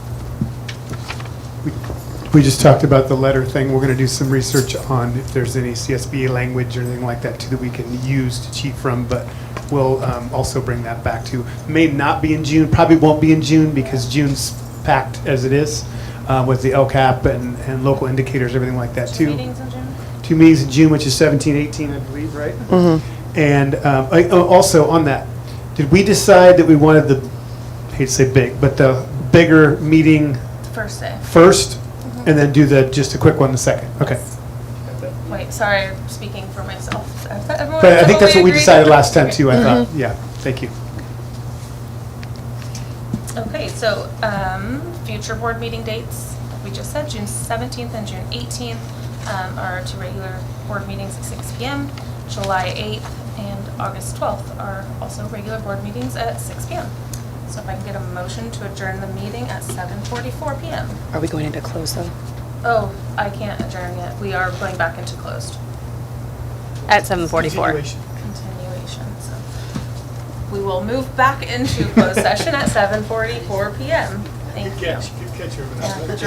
We just talked about the letter thing. We're going to do some research on if there's any CSBA language or anything like that too that we can use to cheat from, but we'll also bring that back to. May not be in June, probably won't be in June because June's packed as it is with the LCAP and local indicators, everything like that too. 2 meetings in June? 2 meetings in June, which is 17, 18, I believe, right? And also on that, did we decide that we wanted the, I hate to say big, but the bigger meeting First day. first and then do just a quick one the second? Okay. Wait, sorry, I'm speaking for myself. But I think that's what we decided last time too, I thought. Yeah, thank you. Okay, so future board meeting dates, like we just said, June 17th and June 18th are 2 regular board meetings at 6 p.m. July 8th and August 12th are also regular board meetings at 6 p.m. So if I can get a motion to adjourn the meeting at 7:44 p.m. Are we going into close though? Oh, I can't adjourn yet. We are going back into closed. At 7:44. Continuation, so. We will move back into closed session at 7:44 p.m. Thank you. Good catch, Yeah, good job.